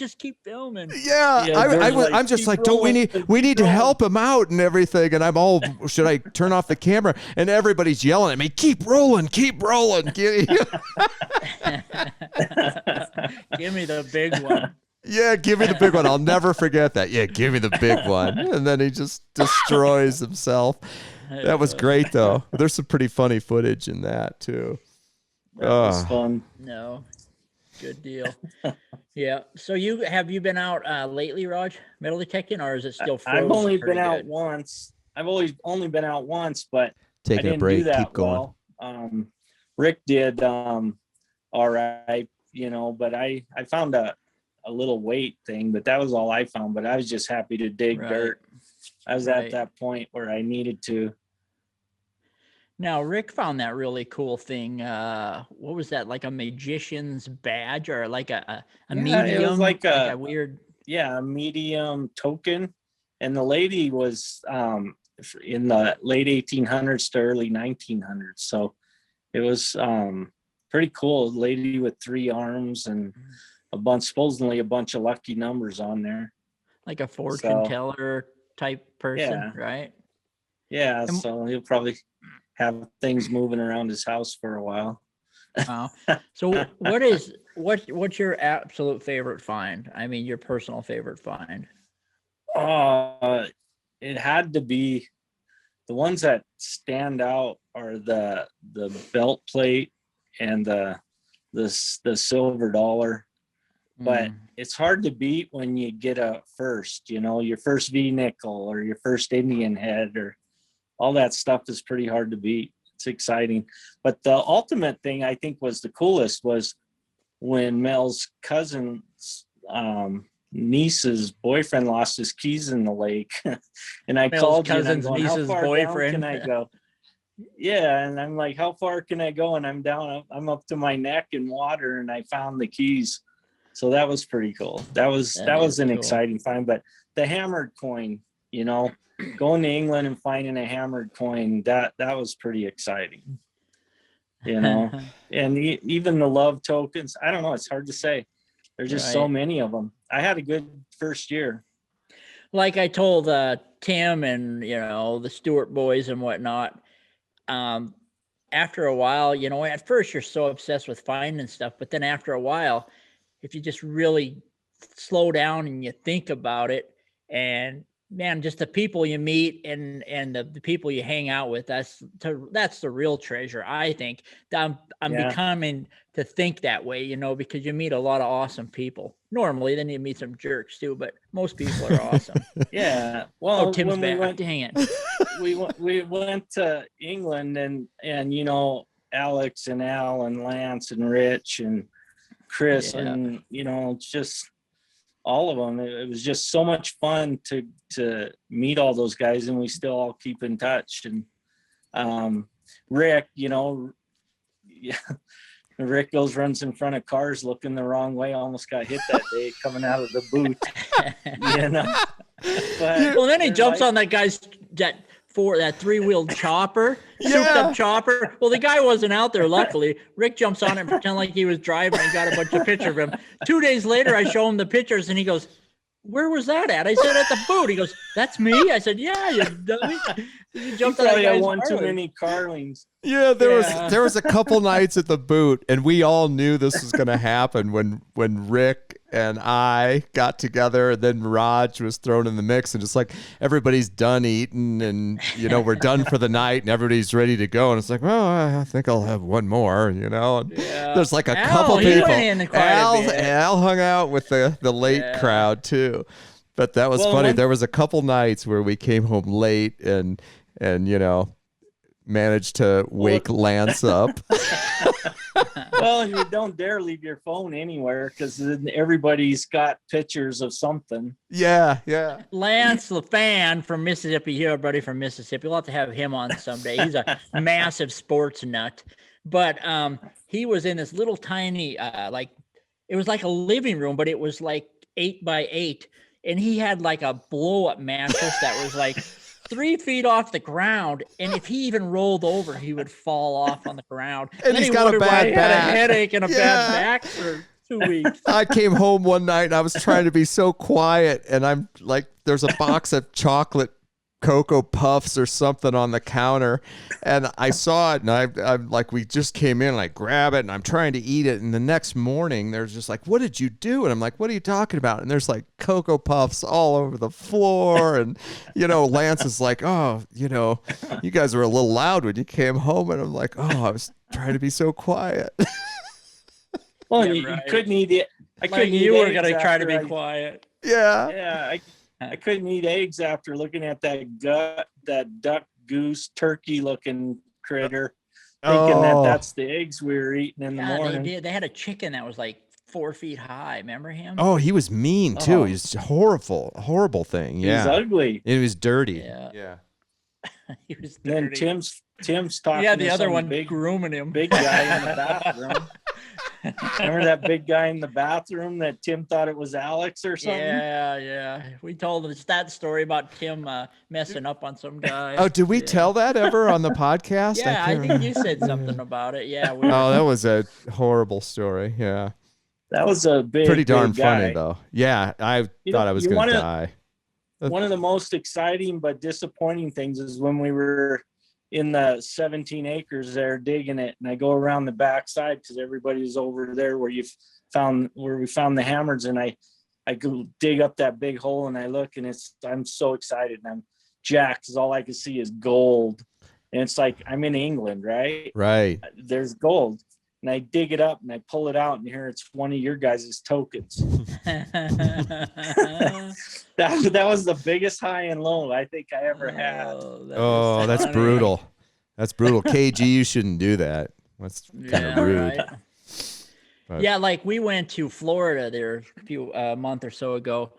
Yeah, I'm just like, don't we need to help him out and everything? And I'm all, should I turn off the camera? And everybody's yelling at me, keep rolling. Give me the big one. Yeah, give me the big one. I'll never forget that. Yeah, give me the big one. And then he just destroys himself. That was great, though. There's some pretty funny footage in that, too. That was fun. No, good deal. Yeah. So have you been out lately, Raj, metal detecting, or is it still frozen? I've only been out once. I've always only been out once, but I Taking a didn't break, do that keep going. well. Rick did all right, but I found a little weight thing, but that was all I found. But I was just happy to dig dirt. I was at that point where I needed to. Now, Rick found that really cool thing. What was that? Like a magician's badge, or like a medium? It was like a weird. Yeah, a medium token. And the lady was in the late 1800s to early 1900s. So it was pretty cool. A lady with 3 arms and supposedly a bunch of lucky numbers on there. Like a fortune teller type person, right? Yeah, so he'll probably have things moving around his house for a while. Wow. So what's your absolute favorite find? I mean, your personal favorite find? It had to be the ones that stand out are the belt plate and the silver dollar. But it's hard to beat when you get a first, your first V nickel or your first Indian head, or all that stuff is pretty hard to beat. It's exciting. But the ultimate thing I think was the coolest was when Mel's cousin's niece's boyfriend lost his keys in the lake. And I Mel's called cousin's you and I'm going, niece's how far boyfriend. down can I go? Yeah, and I'm like, how far can I go? And I'm up to my neck in water, and I found the keys. So that was pretty cool. That was an cool. exciting find. But the hammered coin, going to England and finding a hammered coin, that was pretty exciting. And even the love tokens, I don't know, it's hard to say. There's just so many of them. I had a good first year. Like I told Tim and the Stewart boys and whatnot, after a while, you know, at first you're so obsessed with finding stuff, but then after a while, if you just really slow down and you think about it, and man, just the people you meet and the people you hang out with, that's the real treasure, I think. I'm Yeah. becoming to think that way, you know, because you meet a lot of awesome people. Normally, then you meet some jerks too, but most people are awesome. Yeah. Well, Oh, Tim's when we back. went, Dang it. we went to England, and you know, Alex and Al and Lance and Rich and Chris, Yeah. and you know, just all of them. It was just so much fun to meet all those guys, and we still all keep in touch. And Rick, you know, yeah, Rick goes, runs in front of cars looking the wrong way, almost got hit that day coming out of the boot, you know. But Well, then he they're jumps like- on that guy's that 3-wheeled chopper, souped Yeah. up chopper. Well, the guy wasn't out there, luckily. Rick jumps on it and pretend like he was driving and got a bunch of pictures of him. 2 days later, I show him the pictures and he goes, "Where was that at?" I said, "At the boot." He goes, "That's me." I said, "Yeah, you dummy." You You jumped on that probably had guy's one too Harley. many Carlings. Yeah, there Yeah. was a couple nights at the boot, and we all knew this was going to happen when Rick and I got together, and then Raj was thrown in the mix, and just like everybody's done eating, and you know we're done for the night, and everybody's ready to go, and it's like, well, I think I'll have one more, you know. And Yeah. there's like a Al, couple he people. went in quite a bit. Al hung out with the late Yeah. crowd too, but that was Well, funny. when- There was a couple nights where we came home late, and you know, managed to wake Lance up. Well, you don't dare leave your phone anywhere, because then everybody's got pictures of something. Yeah, yeah. Lance LaFan from Mississippi, here, buddy from Mississippi. We'll have to have him on someday. He's a massive sports nut. But he was in this little tiny, like, it was like a living room, but it was like 8 by 8. And he had like a blow up mattress that was like 3 feet off the ground. And if he even rolled over, he would fall off on the ground. And he's he got a wondered why bad he had a back. headache and a Yeah. bad back for 2 weeks. I came home one night and I was trying to be so quiet, and I'm like, there's a box of chocolate Cocoa Puffs or something on the counter, and I saw it, and I'm like, we just came in, and I grab it, and I'm trying to eat it, and the next morning there's just like, what did you do? And I'm like, what are you talking about? And there's like Cocoa Puffs all over the floor, and you know, Lance is like, oh, you know, you guys were a little loud when you came home, and I'm like, oh, I was trying to be so quiet. Well, Yeah, you right. couldn't eat it. I Like couldn't you eat were eggs going to try to after be I- quiet. Yeah. Yeah, I couldn't eat eggs after looking at that duck, goose, turkey looking critter, thinking that Oh. that's the eggs we were eating in the Yeah, they morning. did. They had a chicken that was like 4 feet high. Remember him? Oh, he was mean too. Oh. He was horrible thing. He's Yeah. ugly. It was dirty. Yeah. Yeah. He was And then dirty. Tim's talking. Yeah, the to other some one big grooming him. big guy in the bathroom. Remember that big guy in the bathroom that Tim thought it was Alex or something? Yeah. We told us that story about Tim messing up on some guy. Oh, did we Yeah. tell that ever on the podcast? Yeah, I can't think you said something about it. Yeah. We Oh, that was a horrible story. Yeah. That was a big, Pretty darn big guy. funny though. Yeah, I You thought know, I was you going to wanna- die. One of the most exciting but disappointing things is when we were in the 17 acres there digging it, and I go around the backside because everybody's over there where we found the hammers, and I go dig up that big hole, and I look, and I'm so excited, and I'm jacked because all I can see is gold, and it's like I'm in England, right? Right. There's gold, and I dig it up and I pull it out, and here it's one of your guys' tokens. That was the biggest high and low I think I ever had. Oh, that's funny. brutal. That's brutal. KG, you shouldn't do that. That's kind Yeah, of rude. right. But- Yeah, like we went to Florida there a few month or so ago,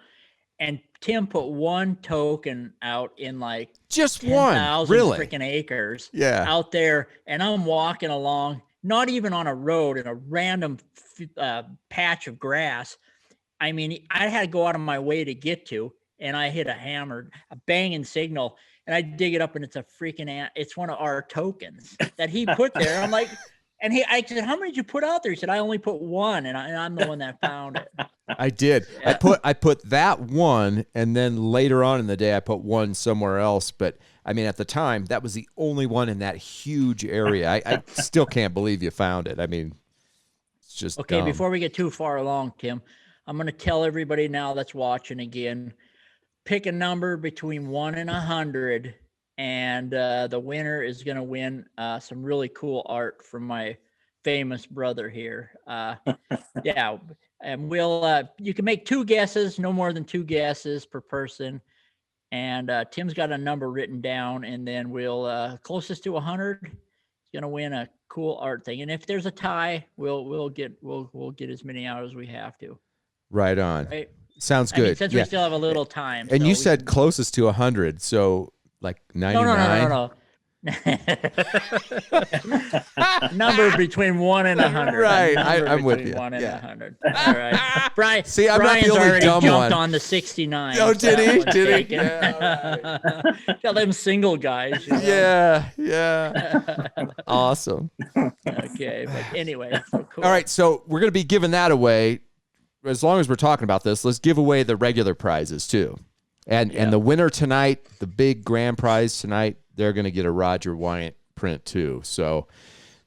and Tim put one token out in like Just one. 10,000 Really? freaking acres Yeah. out there, and I'm walking along, not even on a road, in a random patch of grass. I mean, I had to go out of my way to get to, and I hit a banging signal, and I dig it up, and it's a freaking it's one of our tokens that he put there. I'm like, And I said, how many did you put out there? He said, I only put one, and I'm the one that found it. I did. Yeah. I put that one, and then later on in the day I put one somewhere else. But I mean, at the time, that was the only one in that huge area. I still can't believe you found it. I mean, it's just Okay, dumb. before we get too far along, Tim, I'm going to tell everybody now that's watching again, pick a number between 1 and 100, and the winner is going to win some really cool art from my famous brother here. Yeah, and we'll you can make 2 guesses, no more than 2 guesses per person. And Tim's got a number written down, and then we'll closest to 100 is going to win a cool art thing. And if there's a tie, we'll get as many out as we have to. Right on. Right? Sounds I mean, good. since we still have a little time. And so you we said can- closest to 100, so like 99. no. Number between 1 and 100. Right, Number I'm with between you. 1 and Yeah. 100. All right. Brian, See, I'm not Brian's the only already dumb jumped one. on the 69. Oh, did That he? one's Did he? taken. Yeah, Got them single guys. You know? Yeah. Awesome. Okay, but anyway, so cool. All right, so we're going to be giving that away. As long as we're talking about this, let's give away the regular prizes too. And the winner tonight, the big grand prize tonight, they're going to get a Roger Wyant print too. So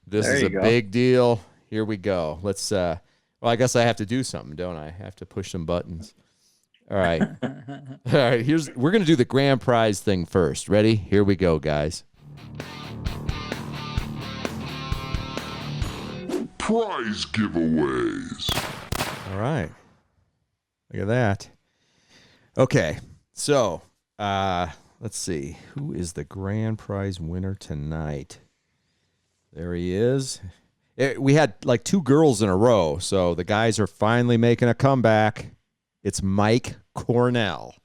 this There is you a go. big deal. Here we go. Let's well, I guess I have to do something, don't I? I have to push some buttons. All right. All right, we're going to do the grand prize thing first. Ready? Here we go, guys. Prize giveaways. All right. Look at that. Okay. So, let's see. Who is the grand prize winner tonight? There he is. We had like 2 girls in a row, so the guys are finally making a comeback. It's Mike Cornell.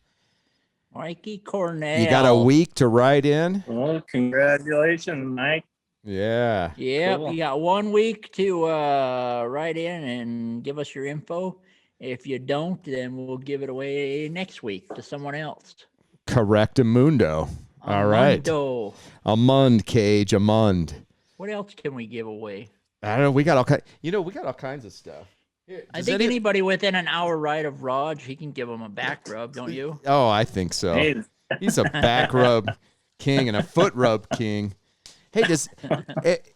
Mikey Cornell. You got a week to write in? Well, congratulations, Mike. Yeah. Yep, Cool. you got 1 week to write in and give us your info. If you don't, then we'll give it away next week to someone else. Correctamundo. All right. Armando. Amund, Cage, Amund. What else can we give away? I don't know. We got all we got all kinds of stuff. Here, I does think any- anybody within an hour ride of Raj, he can give him a back rub, don't you? Oh, I think so. Hey, He's a back rub king and a foot rub king. Hey,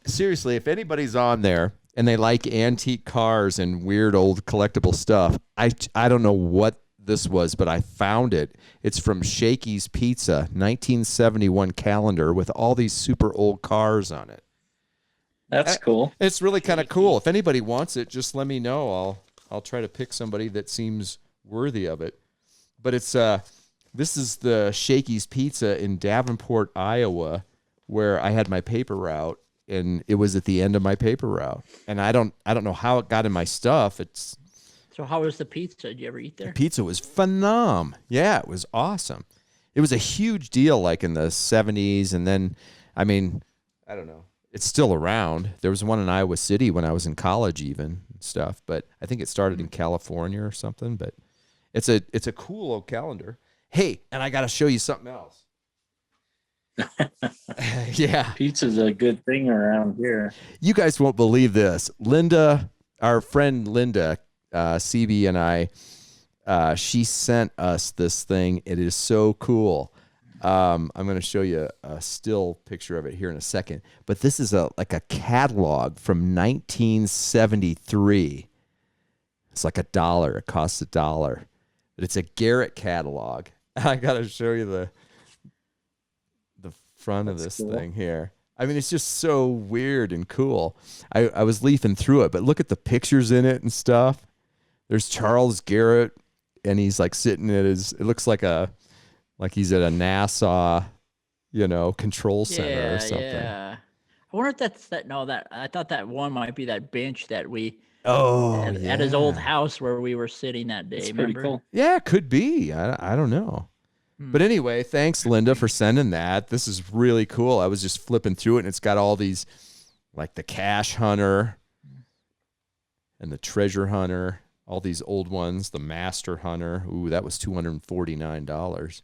seriously, if anybody's on there and they like antique cars and weird old collectible stuff, I don't know what this was, but I found it. It's from Shakey's Pizza, 1971 calendar with all these super old cars on it. that's cool. It's really kind of cool. If anybody wants it, just let me know. I'll try to pick somebody that seems worthy of it. But it's this is the Shakey's Pizza in Davenport, Iowa, where I had my paper route, and it was at the end of my paper route. And I don't know how it got in my stuff. So how was the pizza? Did you ever eat there? Pizza was phenom. Yeah, it was awesome. It was a huge deal like in the 70s, and then I mean, I don't know. It's still around. There was one in Iowa City when I was in college even and stuff, but I think it started in California or something, but it's a cool old calendar. Hey, and I got to show you something else. Yeah. Pizza's a good thing around here. You guys won't believe this. Linda, our friend Linda, CB and I, she sent us this thing. It is so cool. I'm going to show you a still picture of it here in a second. But this is like a catalog from 1973. It's like $1. It costs $1. But it's a Garrett catalog. I got to show you the front of That's this cool. thing here. I mean, it's just so weird and cool. I was leafing through it, but look at the pictures in it and stuff. There's Charles Garrett, and he's like sitting at it looks like he's at a NASA, control center or something. Yeah. I wonder if that's that. No, I thought that one might be that bench that we Oh, at his old yeah. house where we were sitting that day. It's pretty remember? cool. Yeah, it could be. I don't know. But anyway, thanks, Linda, for sending that. This is really cool. I was just flipping through it, and it's got all these, like the Cash Hunter and the Treasure Hunter, all these old ones, the Master Hunter. Ooh, that was $249.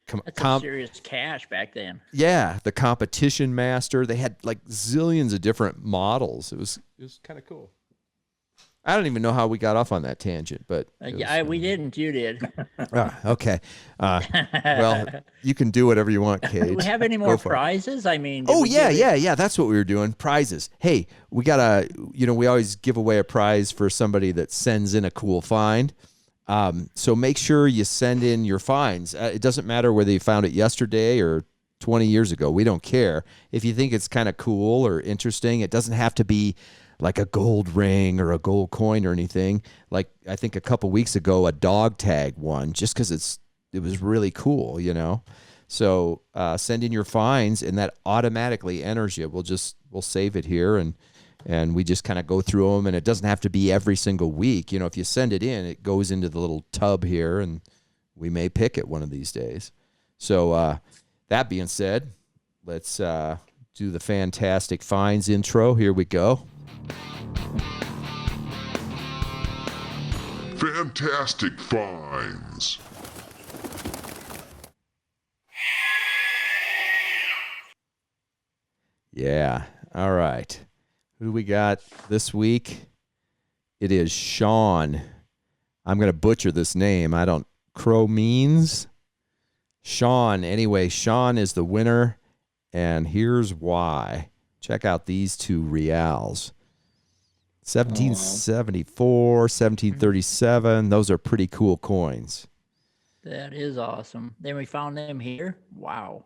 That's some serious cash back then. Yeah, the Competition Master. They had like zillions of different models. It was kind of cool. I don't even know how we got off on that tangent, but We didn't. You did. Okay. Well, you can do whatever you want, Cage. Do we have any more prizes? I mean, yeah. That's what we were doing. Prizes. Hey, we gotta. We always give away a prize for somebody that sends in a cool find. So make sure you send in your finds. It doesn't matter whether you found it yesterday or 20 years ago. We don't care. If you think it's kind of cool or interesting, it doesn't have to be like a gold ring or a gold coin or anything. Like I think a couple weeks ago, a dog tag won just because it was really cool, So send in your finds, and that automatically enters you. We'll save it here, and we just kind of go through them, and it doesn't have to be every single week. If you send it in, it goes into the little tub here, and we may pick it one of these days. So that being said, let's do the Fantastic Finds intro. Here we go. Fantastic Finds. Yeah. All right. Who do we got this week? It is Sean. I'm going to butcher this name. Crow means Sean. Anyway, Sean is the winner, and here's why. Check out these two reals. 1774, 1737. Those are pretty cool coins. That is awesome. Then we found them here. Wow.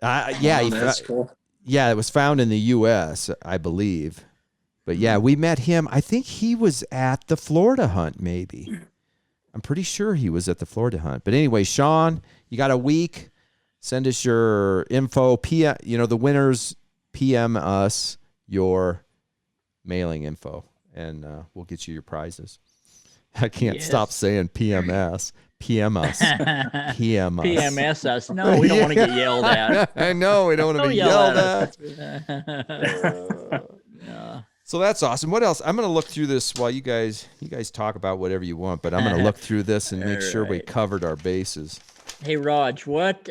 That's cool. Yeah, it was found in the U.S., I believe. But yeah, we met him. I think he was at the Florida hunt, maybe. I'm pretty sure he was at the Florida hunt. But anyway, Sean, you got a week. Send us your info. The winners, PM us your mailing info, and we'll get you your prizes. I can't stop saying PMS. PM us. PM us. PMS us. No, we don't want to get yelled at. I know, we don't want to be yelled at. So that's awesome. What else? I'm going to look through this while you guys talk about whatever you want, but I'm going to look through this and make sure we covered our bases. Hey, Raj, what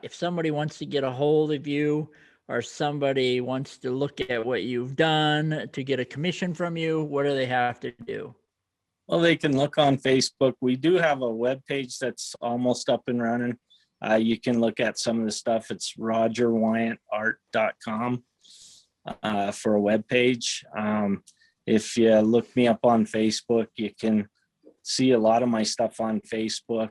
if somebody wants to get a hold of you, or somebody wants to look at what you've done to get a commission from you? What do they have to do? Well, they can look on Facebook. We do have a web page that's almost up and running. You can look at some of the stuff. It's rogerwyantart.com for a web page. If you look me up on Facebook, you can see a lot of my stuff on Facebook.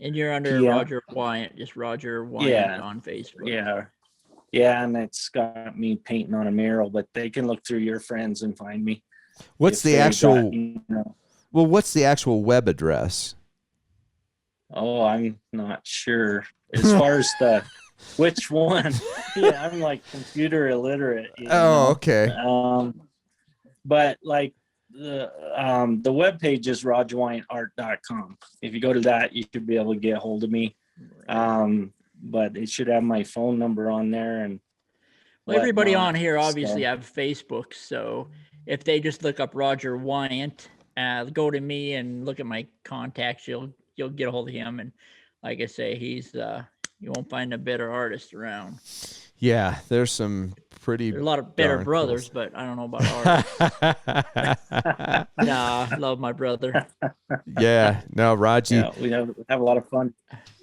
And you're under Roger Wyant, just Roger Wyant on Facebook. Yeah, and it's got me painting on a mural, but they can look through your friends and find me. What's the actual... Well, what's the actual web address? Oh, I'm not sure. As far as which one? Yeah, I'm like computer illiterate. Oh, okay. But like the web page is rogerwyantart.com. If you go to that, you should be able to get a hold of me. But it should have my phone number on there. And everybody on here obviously have Facebook. So if they just look up Roger Wyant, go to me and look at my contacts, you'll get a hold of him. And like I say, he's you won't find a better artist around. Yeah, there's a lot of better brothers, but I don't know about artists. Nah, I love my brother. Yeah, no, Raji. Yeah, we have a lot of fun.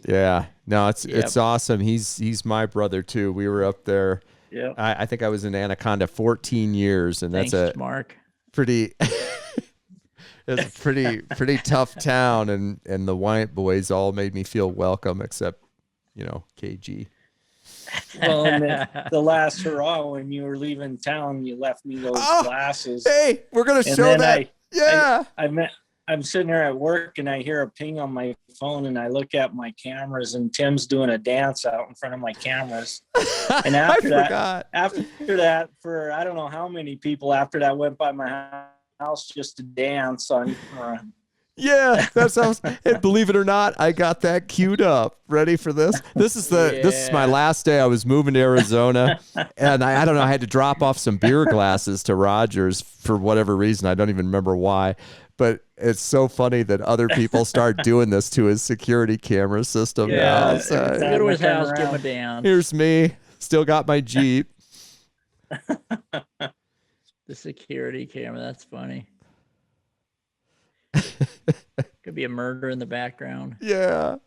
Yeah, no, it's awesome. He's my brother too. We were up there. Yeah, I think I was in Anaconda 14 years, and Thanks, that's Mark. Pretty. It's a pretty tough town, and the Wyant boys all made me feel welcome, except KG. Well, and the last hurrah when you were leaving town, you left me those glasses. Hey, we're gonna show that. I'm sitting there at work and I hear a ping on my phone and I look at my cameras and Tim's doing a dance out in front of my cameras. And after that, for I don't know how many people after that went by my house just to dance on. Yeah, that sounds. And believe it or not, I got that queued up. Ready for this? This is my last day. I was moving to Arizona, and I don't know. I had to drop off some beer glasses to Rogers for whatever reason. I don't even remember why. But it's so funny that other people start doing this to his security camera system now. Yeah, So, go to his Turn house, give him a around. dance. here's me, still got my Jeep. The security camera. That's funny. Could be a murder in the background. Yeah.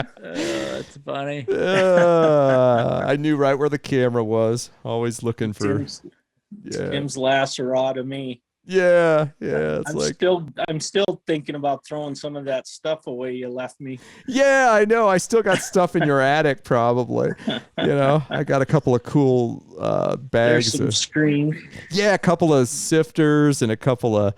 That's funny. I knew right where the camera was. Always looking for. Yeah. Tim's Laceratomy. Yeah. Yeah. It's I'm still thinking about throwing some of that stuff away you left me. yeah, I know. I still got stuff in your attic, probably. I got a couple of cool There's bags. some screen. Yeah, a couple of sifters and a couple of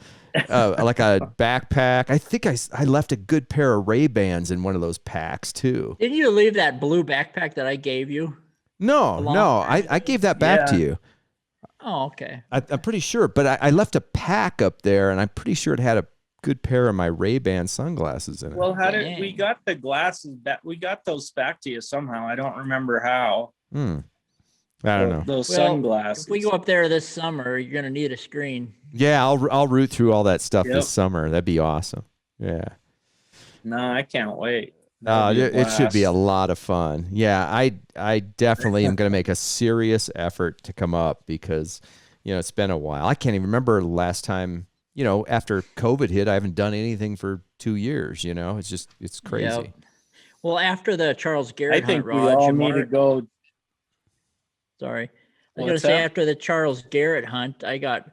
like a backpack. I think I left a good pair of Ray-Bans in one of those packs too. Didn't you leave that blue backpack that I gave you? No, I gave that back to Yeah. you. Oh, okay. I'm pretty sure, but I left a pack up there, and I'm pretty sure it had a good pair of my Ray-Ban sunglasses in it. Well, how did we Dang. got the glasses back? We got those back to you somehow. I don't remember how. I don't know. Those Well, sunglasses. If we go up there this summer, you're gonna need a screen. Yeah, I'll root through all that stuff Yep. this summer. That'd be awesome. Yeah. No, I can't wait. Uh, That'd be a it should be a blast. lot of fun. Yeah, I definitely am going to make a serious effort to come up because, it's been a while. I can't even remember last time, after COVID hit, I haven't done anything for 2 years, it's crazy. Yep. Well, after the Charles Garrett I think hunt, we Raj, all and need to Mark- go. Sorry. I was gonna What's say that? after the Charles Garrett hunt, I got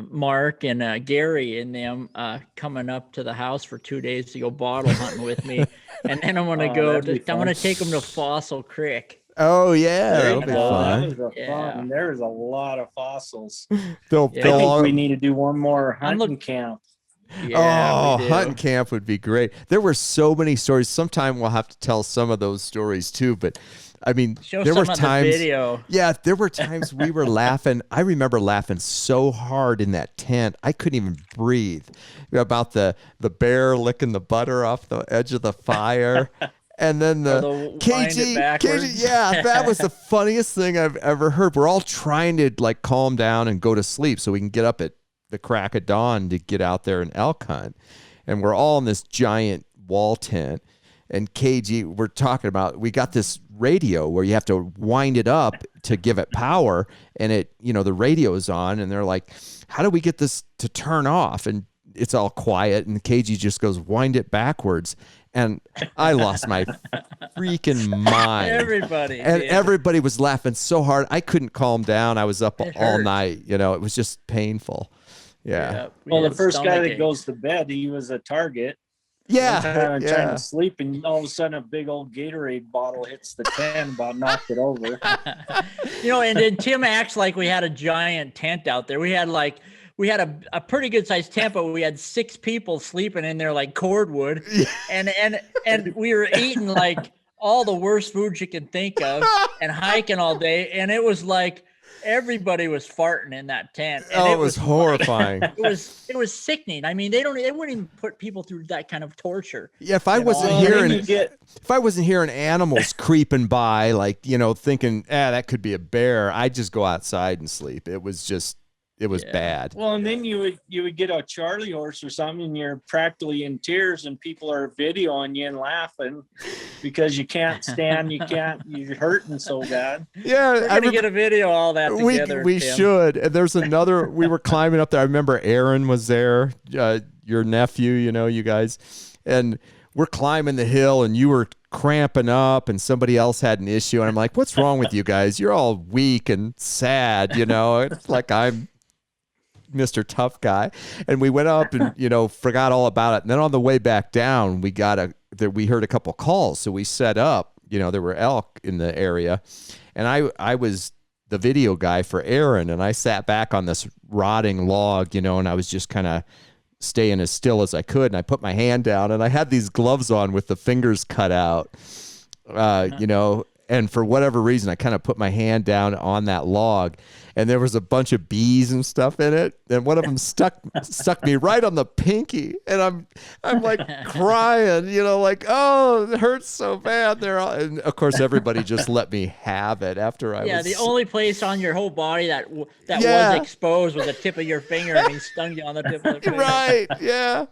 Mark and Gary and them coming up to the house for 2 days to go bottle hunting with me, and then I'm gonna Oh, go. that'd be I'm gonna fun. take them to Fossil Creek. Oh yeah, There that'll you be go. fun. That was a Yeah. fun. There's a lot of fossils. They'll, Yeah. I they'll think all- we need to do one more I'm hunting camp. Yeah, oh, we do. hunting camp would be great. There were so many stories. Sometime we'll have to tell some of those stories too. But I mean, Show there some were of times. the video. Yeah, there were times we were laughing. I remember laughing so hard in that tent, I couldn't even breathe. About the bear licking the butter off the edge of the fire. And then Or the wind it KG, backwards. yeah, that was the funniest thing I've ever heard. We're all trying to like calm down and go to sleep so we can get up at the crack of dawn to get out there and elk hunt. And we're all in this giant wall tent. And KG, we're talking about, we got this radio where you have to wind it up to give it power. And it, the radio is on. And they're like, how do we get this to turn off? And it's all quiet. And KG just goes, wind it backwards. And I lost my freaking mind. Everybody. And did. everybody was laughing so hard. I couldn't calm down. I was up It all hurt. night. It was just painful. Yeah. Yep, we Well, the had first guy stomach that aches. goes to bed, he was a target. Yeah. One time I'm trying Yeah. to sleep, and all of a sudden a big old Gatorade bottle hits the tent, about knocked it over. And then Tim acts like we had a giant tent out there. We had a pretty good sized tent, but we had 6 people sleeping in there like cordwood, and we were eating like all the worst foods you can think of, and hiking all day, and it was like everybody was farting in that tent. And Oh, it was horrifying. It was sickening. I mean, they wouldn't even put people through that kind of torture. Yeah, if I wasn't Well, then hearing you get if I wasn't hearing animals creeping by, like, thinking, that could be a bear, I'd just go outside and sleep. It was Yeah. bad. well, and then you would get a Charlie horse or something, and you're practically in tears, and people are videoing you and laughing because you can't stand, you're hurting so bad. Yeah, We're gonna get a video of all that we together. we Tim. should. And there's another. We were climbing up there. I remember Aaron was there, your nephew. You guys, and we're climbing the hill, and you were cramping up, and somebody else had an issue, and I'm like, "What's wrong with you guys? You're all weak and sad." It's like I'm Mr. Tough Guy. And we went up and, forgot all about it. And then on the way back down, we heard a couple calls. So we set up, there were elk in the area. And I was the video guy for Aaron, and I sat back on this rotting log, and I was just kind of staying as still as I could. And I put my hand down, and I had these gloves on with the fingers cut out, and for whatever reason, I kind of put my hand down on that log, and there was a bunch of bees and stuff in it, and one of them stuck me right on the pinky, and I'm like crying, you know, like, oh, it hurts so bad. And of course, everybody just let me have it after I was. The only place on your whole body that was exposed was the tip of your finger, and he stung you on the tip of the finger. Right? Yeah.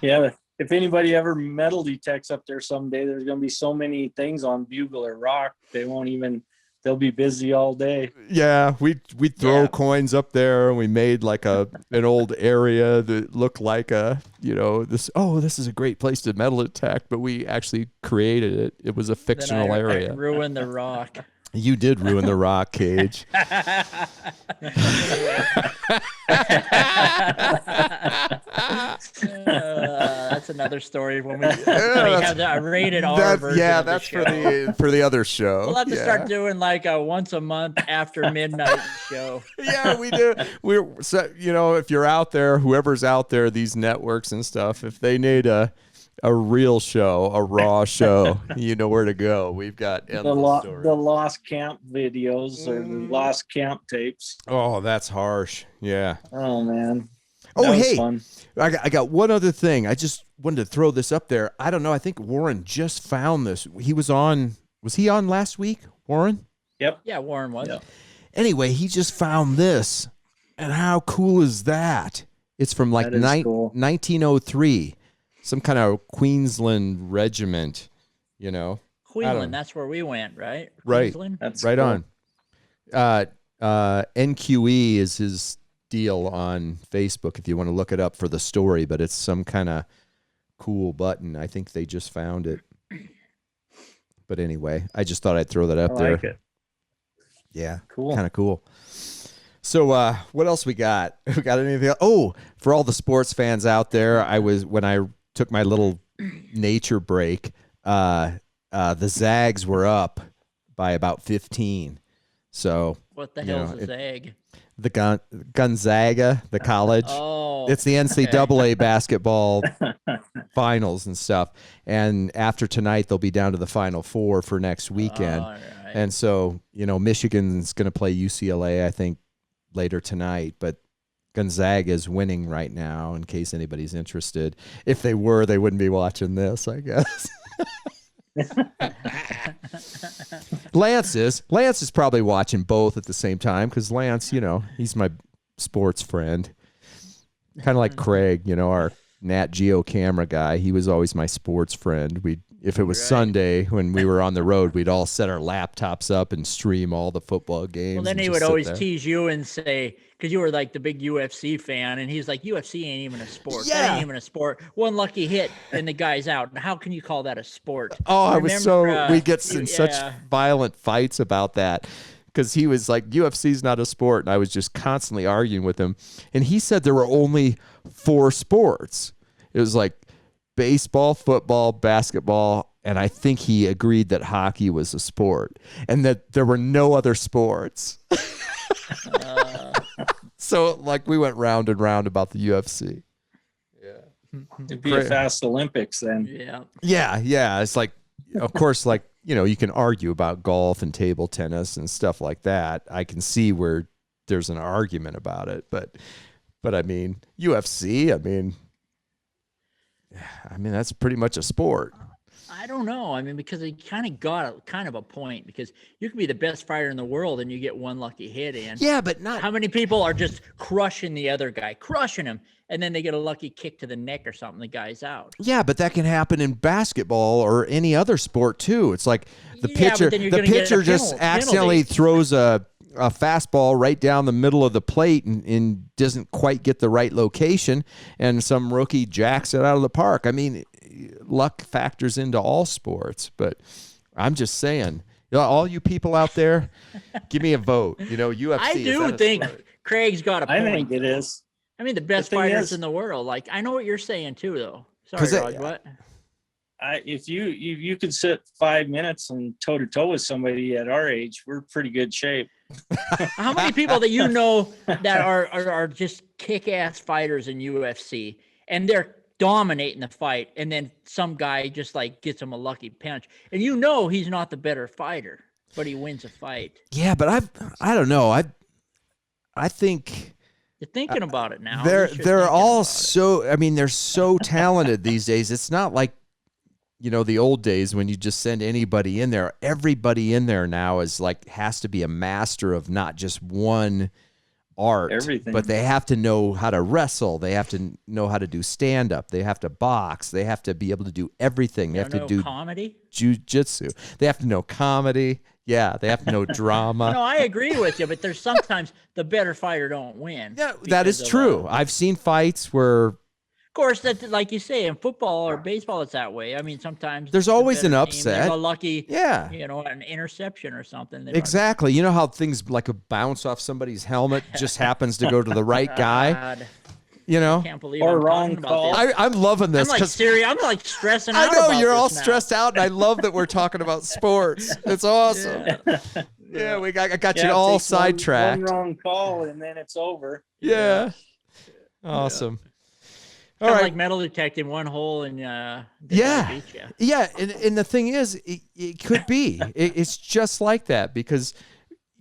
Yeah. If anybody ever metal detects up there someday, there's going to be so many things on bugle or rock. They'll be busy all day. Yeah. We throw coins up there, and we made like an old area that looked like this is a great place to metal detect, but we actually created it. It was a fictional area. Ruined the rock. You did ruin the rock, Cage. That's another story when we have a rated R version. Yeah, of the that's show. for the other show. We'll have to start doing like a once a month after midnight show. Yeah, we do. If you're out there, whoever's out there, these networks and stuff, if they need a real show, a raw show, you know where to go. We've got the lost camp videos or the lost camp tapes. Oh, that's harsh. Yeah. Oh man. Oh, hey, fun. I got one other thing. I just wanted to throw this up there. I don't know. I think Warren just found this. Was he on last week, Warren? Yep. Yeah, Warren was. Yep. Anyway, he just found this. And how cool is that? It's from like 1903. Some kind of Queensland regiment, you know. Queensland, that's where we went, right? Right. Queensland? That's right cool. On. NQE is his deal on Facebook if you want to look it up for the story, but it's some kind of cool button. I think they just found it. But anyway, I just thought I'd throw that up there. Like it. Yeah. Cool. Kind of cool. So what else we got? We got anything else? Oh, for all the sports fans out there, when I took my little nature break, the Zags were up by about 15. So what the hell is a Zag? The Gonzaga, the college. Oh, it's the NCAA basketball finals and stuff. And after tonight, they'll be down to the Final Four for next weekend. Right. And so, Michigan's going to play UCLA, I think, later tonight. But Gonzaga is winning right now, in case anybody's interested. If they were, they wouldn't be watching this, I guess. Lance is probably watching both at the same time because Lance, he's my sports friend. Kind of like Craig, our Nat Geo camera guy. He was always my sports friend. If it was Sunday when we were on the road, we'd all set our laptops up and stream all the football games. Well, then he would always tease you and say, because you were like the big UFC fan, and he's like, UFC ain't even a sport. Yeah. That ain't even a sport. One lucky hit and the guy's out. How can you call that a sport? Oh, we get in such violent fights about that. Because he was like, UFC's not a sport. And I was just constantly arguing with him. And he said there were only 4 sports. It was like baseball, football, basketball, and I think he agreed that hockey was a sport and that there were no other sports. So like we went round and round about the UFC. Yeah. It'd be a fast Olympics then. Yeah. It's like, of course, like, you can argue about golf and table tennis and stuff like that. I can see where there's an argument about it, but I mean, UFC, I mean, that's pretty much a sport. I don't know. I mean, because he kind of got a point, because you could be the best fighter in the world and you get one lucky hit in. Yeah, but not. How many people are just crushing the other guy, crushing him, and then they get a lucky kick to the neck or something, the guy's out. Yeah, but that can happen in basketball or any other sport too. It's like the pitcher just accidentally throws a fastball right down the middle of the plate and doesn't quite get the right location, and some rookie jacks it out of the park. I mean, luck factors into all sports, but I'm just saying, all you people out there, give me a vote. UFC. I do think Craig's got a point. I think it is. I mean, the best fighters in the world. Like, I know what you're saying too, though. Sorry, Rod, what? If you could sit 5 minutes and toe to toe with somebody at our age, we're pretty good shape. How many people that you know that are just kick-ass fighters in UFC, and they're dominating the fight, and then some guy just like gets him a lucky punch, and you know he's not the better fighter, but he wins a fight. Yeah, but I don't know. I think You're thinking about it now. they're all so. I mean, they're so talented these days. It's not like, the old days when you just send anybody in there. Everybody in there now is like has to be a master of not just one art, Everything. but they have to know how to wrestle. They have to know how to do stand up. They have to box. They have to be able to do everything. They have to do comedy, jujitsu. They have to know comedy. Yeah, they have to know drama. No, I agree with you, but there's sometimes the better fighter don't win. Yeah, that because is of, true. I've seen fights where Of course, that like you say in football or baseball, it's that way. I mean, sometimes There's the always an better team, upset. there's a lucky, Yeah. an interception or something. They run- exactly. You know how things like a bounce off somebody's helmet just happens to go to the right guy? God, You know? can't believe Or I'm wrong talking about call. this. I'm loving I'm this like because serious. I'm like stressing I out. know about you're all this now. stressed out, and I love that we're talking about sports. It's awesome. Yeah, I got you Yeah, it all takes sidetracked. One wrong call and then it's over. Yeah. Awesome. All Kinda right. like metal detecting one hole and Yeah. beat ya. Yeah, and the thing is, it could be. It's just like that because,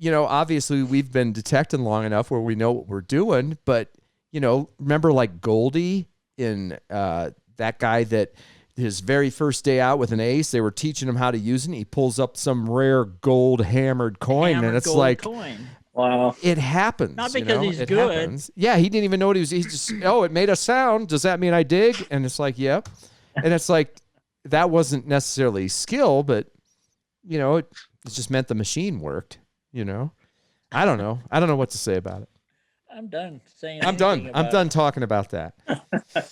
obviously we've been detecting long enough where we know what we're doing. But, remember like Goldie in that guy that his very first day out with an ace, they were teaching him how to use it. And he pulls up some rare gold hammered coin, and Hammered it's gold like, coin. Wow. it happens. Not because he's It good. happens. Yeah, he didn't even know what he was. He just, it made a sound. Does that mean I dig? And it's like, yep. And it's like, that wasn't necessarily skill, but, it just meant the machine worked, I don't know. I don't know what to say about it. I'm done saying. I'm done. anything I'm about done talking about that. it.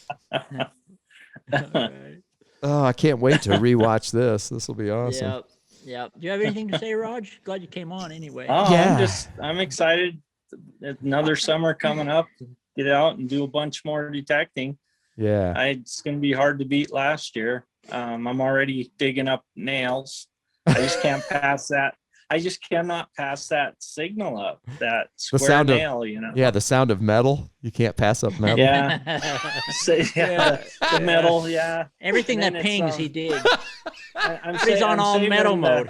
All right. Oh, I can't wait to rewatch this. This will be awesome. Yep. Yep. Do you have anything to say, Raj? Glad you came on anyway. Oh, Yeah. I'm excited. Another summer coming up. Get out and do a bunch more detecting. Yeah. It's going to be hard to beat last year. I'm already digging up nails. I just can't pass that. I just cannot pass that signal up, that square sound of- nail, Yeah, the sound of metal. You can't pass up metal. Yeah. The metal, yeah. Everything And that then it's, pings, he digs. He's He's on all metal mode.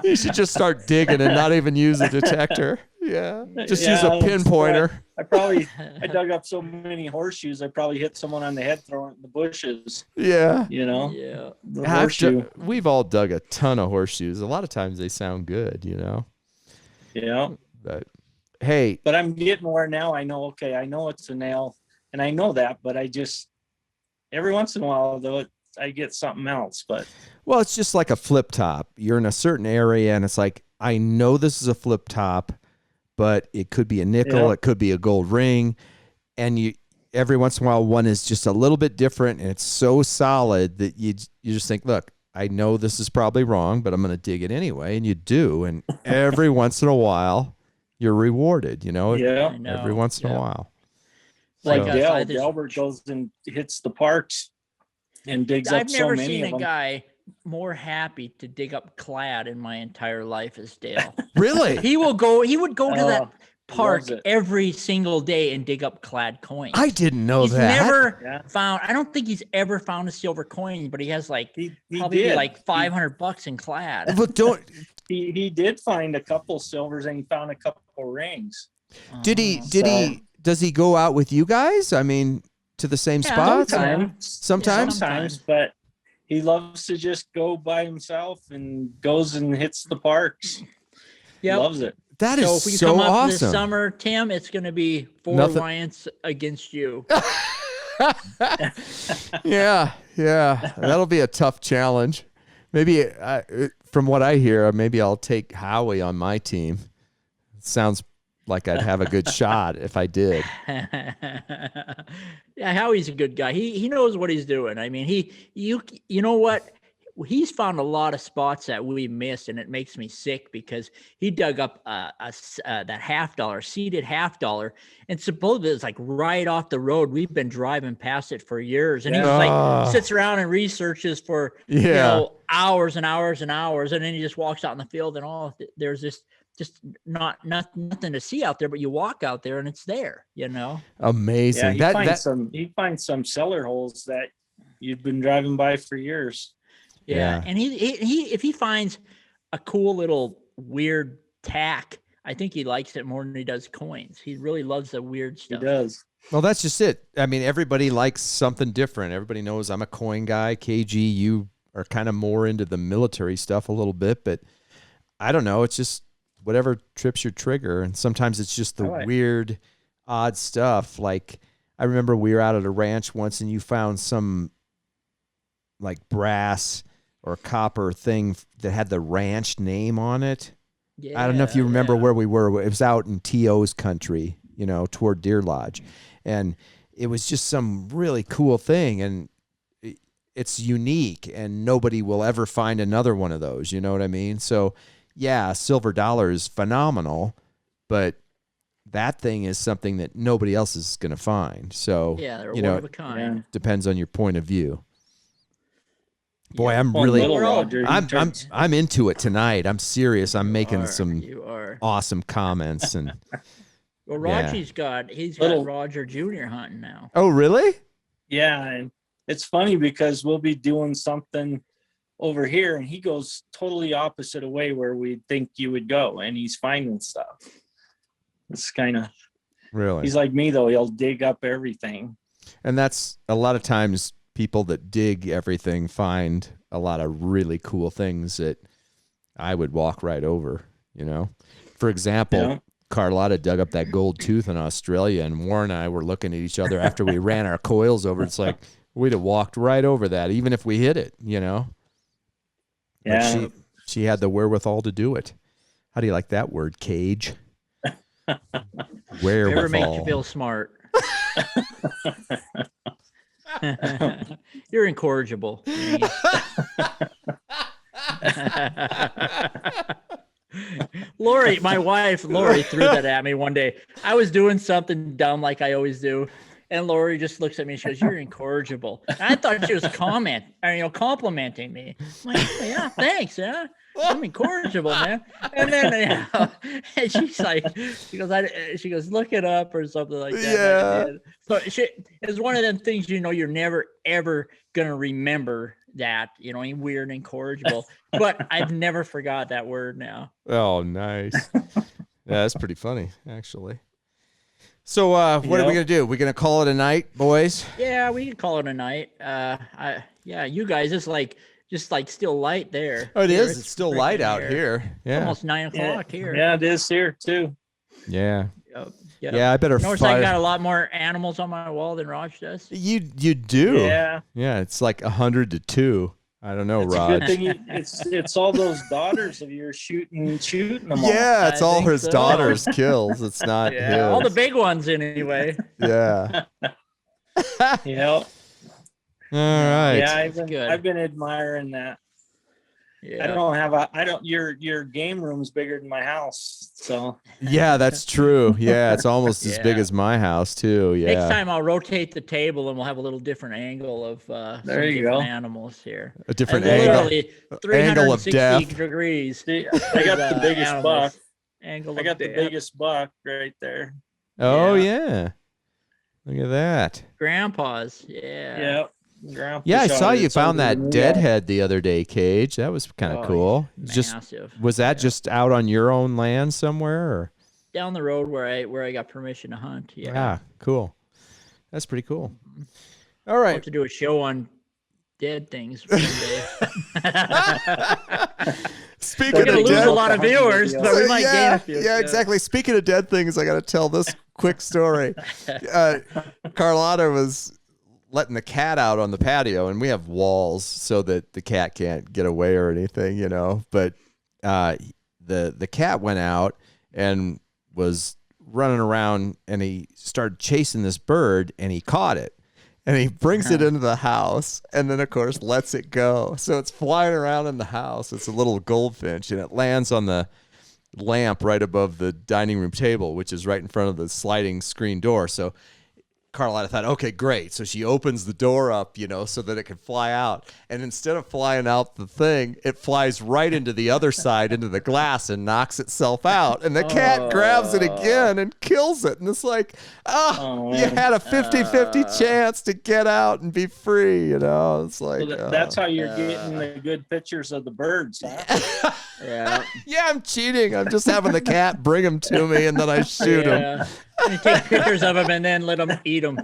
You should just start digging and not even use a detector. Yeah. Just use a Yeah, pinpointer. I dug up so many horseshoes, I probably hit someone on the head throwing it in the bushes, Yeah. Yeah. The horseshoe. We've all dug a ton of horseshoes. A lot of times they sound good, Yeah. But hey, But I'm getting where now I know, okay, I know it's a nail and I know that, but I just, every once in a while though, I get something else, but well, it's just like a flip top. You're in a certain area and it's like, I know this is a flip top, but it could be a nickel, Yeah. it could be a gold ring. And every once in a while, one is just a little bit different and it's so solid that you just think, look, I know this is probably wrong, but I'm going to dig it anyway. And you do. And every once in a while, you're rewarded, yeah. I know. every once in a Yeah. while. Like So- us, I just- Delbert goes and hits the parks and digs I've up so never many seen of a them. guy more happy to dig up clad in my entire life as Dale. Really? He would go to that Oh, park loves it. every single day and dig up clad coins. I didn't know He's that. never Yeah. found, I don't think he's ever found a silver coin, but he has like He probably did. like $500 in clad. But He did find a couple silvers and he found a couple rings. did he Oh. does he go out with you guys? I mean, to the same Yeah, spots? sometimes. Sometimes? Sometimes, but he loves to just go by himself and goes and hits the parks. Yep. Loves it. That is So if we so come up this awesome. summer, Tim, it's going to be 4 Nothing- Lions against you. Yeah, that'll be a tough challenge. Maybe from what I hear, maybe I'll take Howie on my team. Sounds like I'd have a good shot if I did. Yeah, Howie's a good guy. He knows what he's doing. I mean, you know what? he's found a lot of spots that we missed, and it makes me sick because he dug up that $50 seeded $50, and supposedly it's like right off the road. We've been driving past it for years, and he just like sits around and researches for hours and hours and hours, and then he just walks out in the field, and there's this just nothing to see out there, but you walk out there and it's there, Amazing. Yeah, you find some cellar holes that you've been driving by for years. Yeah. And he if he finds a cool little weird tack, I think he likes it more than he does coins. He really loves the weird stuff. He does. Well, that's just it. I mean, everybody likes something different. Everybody knows I'm a coin guy. KG, you are kind of more into the military stuff a little bit, but I don't know. It's just whatever trips your trigger. And sometimes it's just the weird, odd stuff. Like I remember we were out at a ranch once and you found some like brass or copper thing that had the ranch name on it. Yeah, I don't know if you remember where we were. It was out in T.O.'s country, toward Deer Lodge. And it was just some really cool thing. And it's unique and nobody will ever find another one of those. You know what I mean? So yeah, silver dollar is phenomenal, but that thing is something that nobody else is going to find. So, they're one of a kind. Depends on your point of view. Boy, I'm really, I'm into it tonight. I'm serious. I'm making some awesome comments and. Well, Roger's got Roger Jr. hunting now. Oh, really? Yeah, and it's funny because we'll be doing something over here, and he goes totally opposite away where we think you would go, and he's finding stuff. It's kind of really. He's like me though; he'll dig up everything. And that's a lot of times. People that dig everything find a lot of really cool things that I would walk right over, For example, Carlotta dug up that gold tooth in Australia, and Warren and I were looking at each other after we ran our coils over. It's like we'd have walked right over that, even if we hit it, Yeah. But she had the wherewithal to do it. How do you like that word, Cage? Wherewithal. Never makes you feel smart. You're incorrigible. Lori, my wife, Lori threw that at me one day. I was doing something dumb like I always do. And Lori just looks at me and she goes, "You're incorrigible." And I thought she was complimenting me. I'm like, "Oh, yeah, thanks. Yeah. I'm incorrigible, man." And then and she goes, "Look it up," or something like that. Yeah. So it's one of them things, you're never, ever going to remember that, weird and incorrigible. But I've never forgot that word now. Oh, nice. Yeah, that's pretty funny, actually. So what are we going to do? We're going to call it a night, boys? Yeah, we can call it a night. You guys, it's like, just like still light there. Oh, it is. It's still light out here. Yeah. Almost 9 o'clock here. Yeah, it is here too. Yeah. Yep. Yeah, I better Notice I got a lot more animals on my wall than Raj does. You do. Yeah. Yeah, it's like 100 to 2. I don't know, It's Raj. a good thing it's all those daughters of yours shooting them all. Yeah, it's all his so. daughters' kills. It's not his. All the big ones anyway. Yeah. Yep. All right. Yeah, I've been admiring that. Yeah. Your game room's bigger than my house. So Yeah, that's true. Yeah, it's almost as big as my house too. Yeah. Next time I'll rotate the table and we'll have a little different angle of there you go. Animals here. A different Literally angle of 360 death. degrees. See, I got the biggest animals. buck. Angle I got of the death. biggest buck right there. Oh yeah. Look at that. Grandpa's. Yeah. Yep. Grandpa Yeah, I shot saw it. you It's found over that the deadhead the other day, Cage. That was kind of cool. Just Massive. was that just out on your own land somewhere or? Down the road where I got permission to hunt. Yeah. Ah, cool. That's pretty cool. All I'll right. have to do a show on dead things one day. Speaking We're gonna of lose dead, a lot of viewers, but we might gain a few. yeah, exactly. Speaking of dead things, I got to tell this quick story. Carlotta was letting the cat out on the patio, and we have walls so that the cat can't get away or anything, you know. But the cat went out and was running around, and he started chasing this bird, and he caught it. and he brings it into the house, and then of course lets it go. So it's flying around in the house. It's a little goldfinch, and it lands on the lamp right above the dining room table, which is right in front of the sliding screen door. So Carlotta thought, okay, great. So she opens the door up, so that it can fly out. And instead of flying out the thing, it flies right into the other side, into the glass, and knocks itself out. And the cat grabs it again and kills it. And it's like, you had a 50-50 chance to get out and be free, It's like, that's how you're getting the good pictures of the birds, huh? Yeah. Yeah, I'm cheating. I'm just having the cat bring them to me, and then I shoot them. And you take pictures of them and then let them eat them.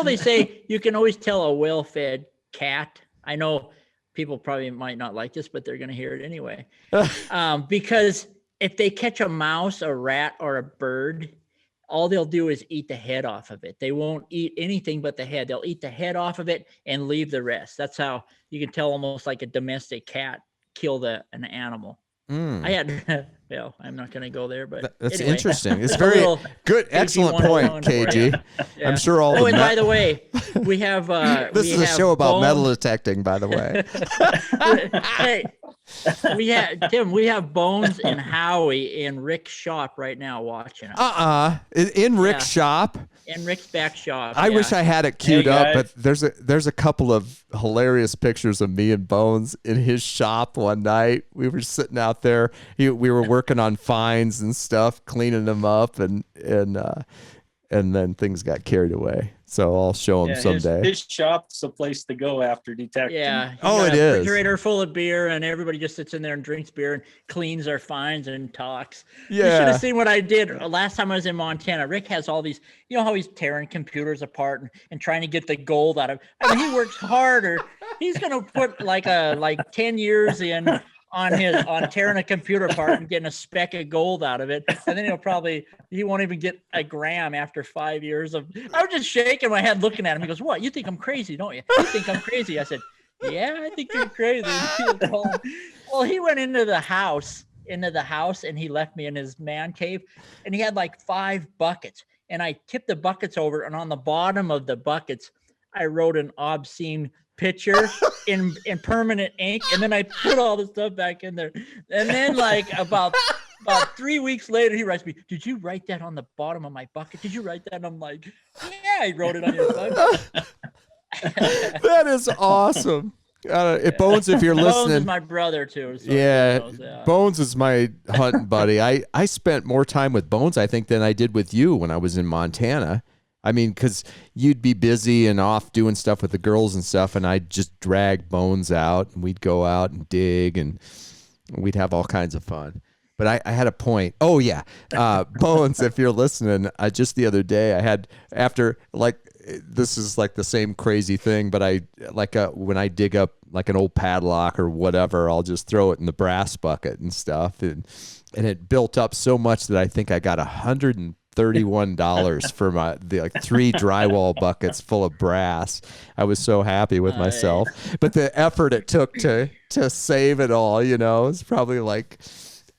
They say you can always tell a well-fed cat. I know people probably might not like this, but they're going to hear it anyway. Because if they catch a mouse, a rat, or a bird, all they'll do is eat the head off of it. They won't eat anything but the head. They'll eat the head off of it and leave the rest. That's how you can tell, almost like a domestic cat kill an animal. I had, I'm not going to go there, but that's anyway. Interesting. It's very good. Excellent point, KG. Yeah. I'm sure all. And by the way, we have. This is a show about metal detecting, by the way. Hey, we have Bones and Howie in Rick's shop right now watching us. In Rick's shop. In Rick's back shop. I wish I had it queued up, but there's a couple of hilarious pictures of me and Bones in his shop one night. We were sitting out there. We were working on fines and stuff, cleaning them up, and then things got carried away. So I'll show him someday. His shop's the place to go after detecting. Yeah. It is. Refrigerator full of beer, and everybody just sits in there and drinks beer and cleans their fines and talks. Yeah. You should have seen what I did last time I was in Montana. Rick has all these, how he's tearing computers apart and trying to get the gold out of. I mean, he works harder. He's gonna put like 10 years in on tearing a computer apart and getting a speck of gold out of it, and then he won't even get a gram after 5 years of. I was just shaking my head looking at him. He goes, "What? You think I'm crazy, don't you? You think I'm crazy?" I said, "Yeah, I think you're crazy." Well, he went into the house, and he left me in his man cave, and he had like 5 buckets, and I tipped the buckets over, and on the bottom of the buckets, I wrote an obscene picture in permanent ink, and then I put all the stuff back in there. And then about 3 weeks later, he writes me, "Did you write that on the bottom of my bucket? Did you write that?" And I'm like, "Yeah, I wrote it on your bucket." That is awesome. Bones, if you're listening. Bones is my brother too. So yeah, Bones is my hunting buddy. I spent more time with Bones, I think, than I did with you when I was in Montana. I mean, because you'd be busy and off doing stuff with the girls and stuff, and I'd just drag Bones out, and we'd go out and dig, and we'd have all kinds of fun. But I had a point. Oh, yeah. Bones, if you're listening, just the other day, I had, this is like the same crazy thing, but when I dig up like an old padlock or whatever, I'll just throw it in the brass bucket and stuff. And it built up so much that I think I got $131 for the 3 drywall buckets full of brass. I was so happy with myself, but the effort it took to save it all, is probably like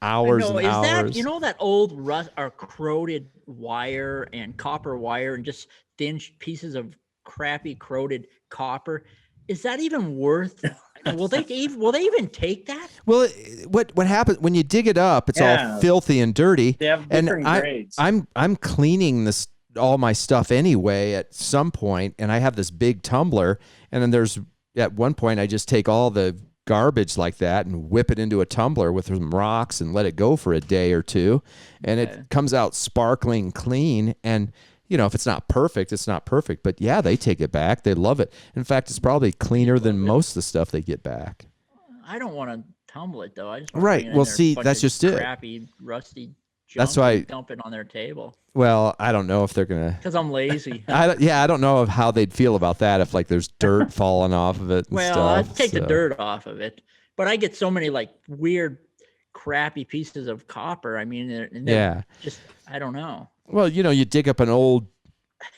hours and hours. That old rust or corroded wire and copper wire and just thin pieces of crappy corroded copper. Is that even worth? Will they even take that? Well, what happens when you dig it up? It's all filthy and dirty. They have different grades. I'm cleaning all my stuff anyway at some point, and I have this big tumbler, and then at one point I just take all the garbage like that and whip it into a tumbler with some rocks and let it go for a day or two, and it comes out sparkling clean. And if it's not perfect, it's not perfect. But yeah, they take it back. They love it. In fact, it's probably cleaner than most of the stuff they get back. I don't want to tumble it though. I just Well, see, that's just it. Crappy, rusty junk. That's why dump it on their table. Well, I don't know if they're gonna. Because I'm lazy. I don't know how they'd feel about that if there's dirt falling off of it. And I'd stuff, take the dirt off of it, but I get so many weird, crappy pieces of copper. I mean, they're just I don't know. Well, you dig up an old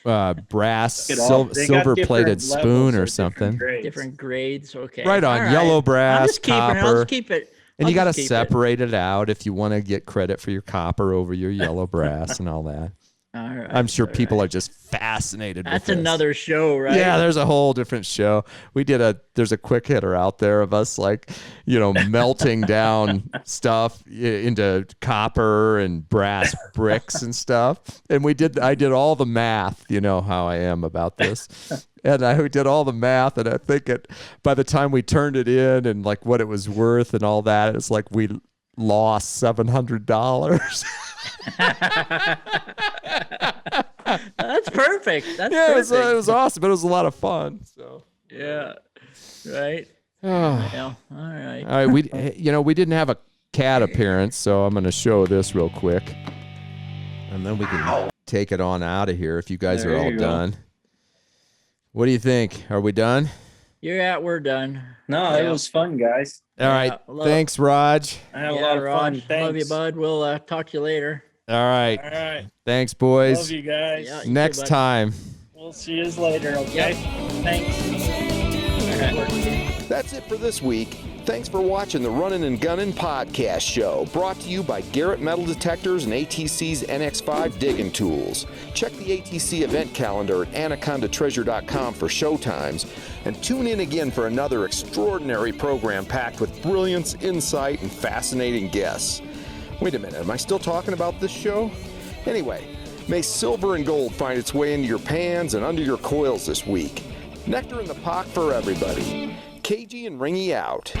brass silver-plated spoon or something. Different grades. Okay. Right on. Yellow brass, I'm just copper. I'll just keep it. And you got to separate it out if you want to get credit for your copper over your yellow brass and all that. All right, I'm sure all people right. are just fascinated That's with this. another show, right? Yeah, there's a whole different show. There's a quick hitter out there of us like, melting down stuff into copper and brass bricks and stuff. And I did all the math, you know how I am about this. And we did all the math, and I think by the time we turned it in and like what it was worth and all that, it's like we lost $700. That's perfect. That's Yeah, perfect. it was awesome. It was a lot of fun. So Yeah. Right. Oh. Well, all right. All right, we didn't have a cat appearance, so I'm going to show this real quick, and then we can take it on out of here if you guys There are all you go. done. What do you think? Are we done? We're done. No, it was fun, guys. All right. love- Thanks, Raj. I had a lot of fun. Raj, Thanks. love you, bud. We'll talk to you later. All right. All right. Thanks, boys. Love you guys. Yeah. You too, Next bud. time. We'll see you later, okay? Thanks. That's it for this week. Thanks for watching the Runnin' and Gunnin' podcast show, brought to you by Garrett Metal Detectors and ATC's NX5 digging tools. Check the ATC event calendar at anacondatreasure.com for showtimes, and tune in again for another extraordinary program packed with brilliance, insight, and fascinating guests. Wait a minute, am I still talking about this show? Anyway, may silver and gold find its way into your pans and under your coils this week. Nectar in the pot for everybody. KG and Ringy out.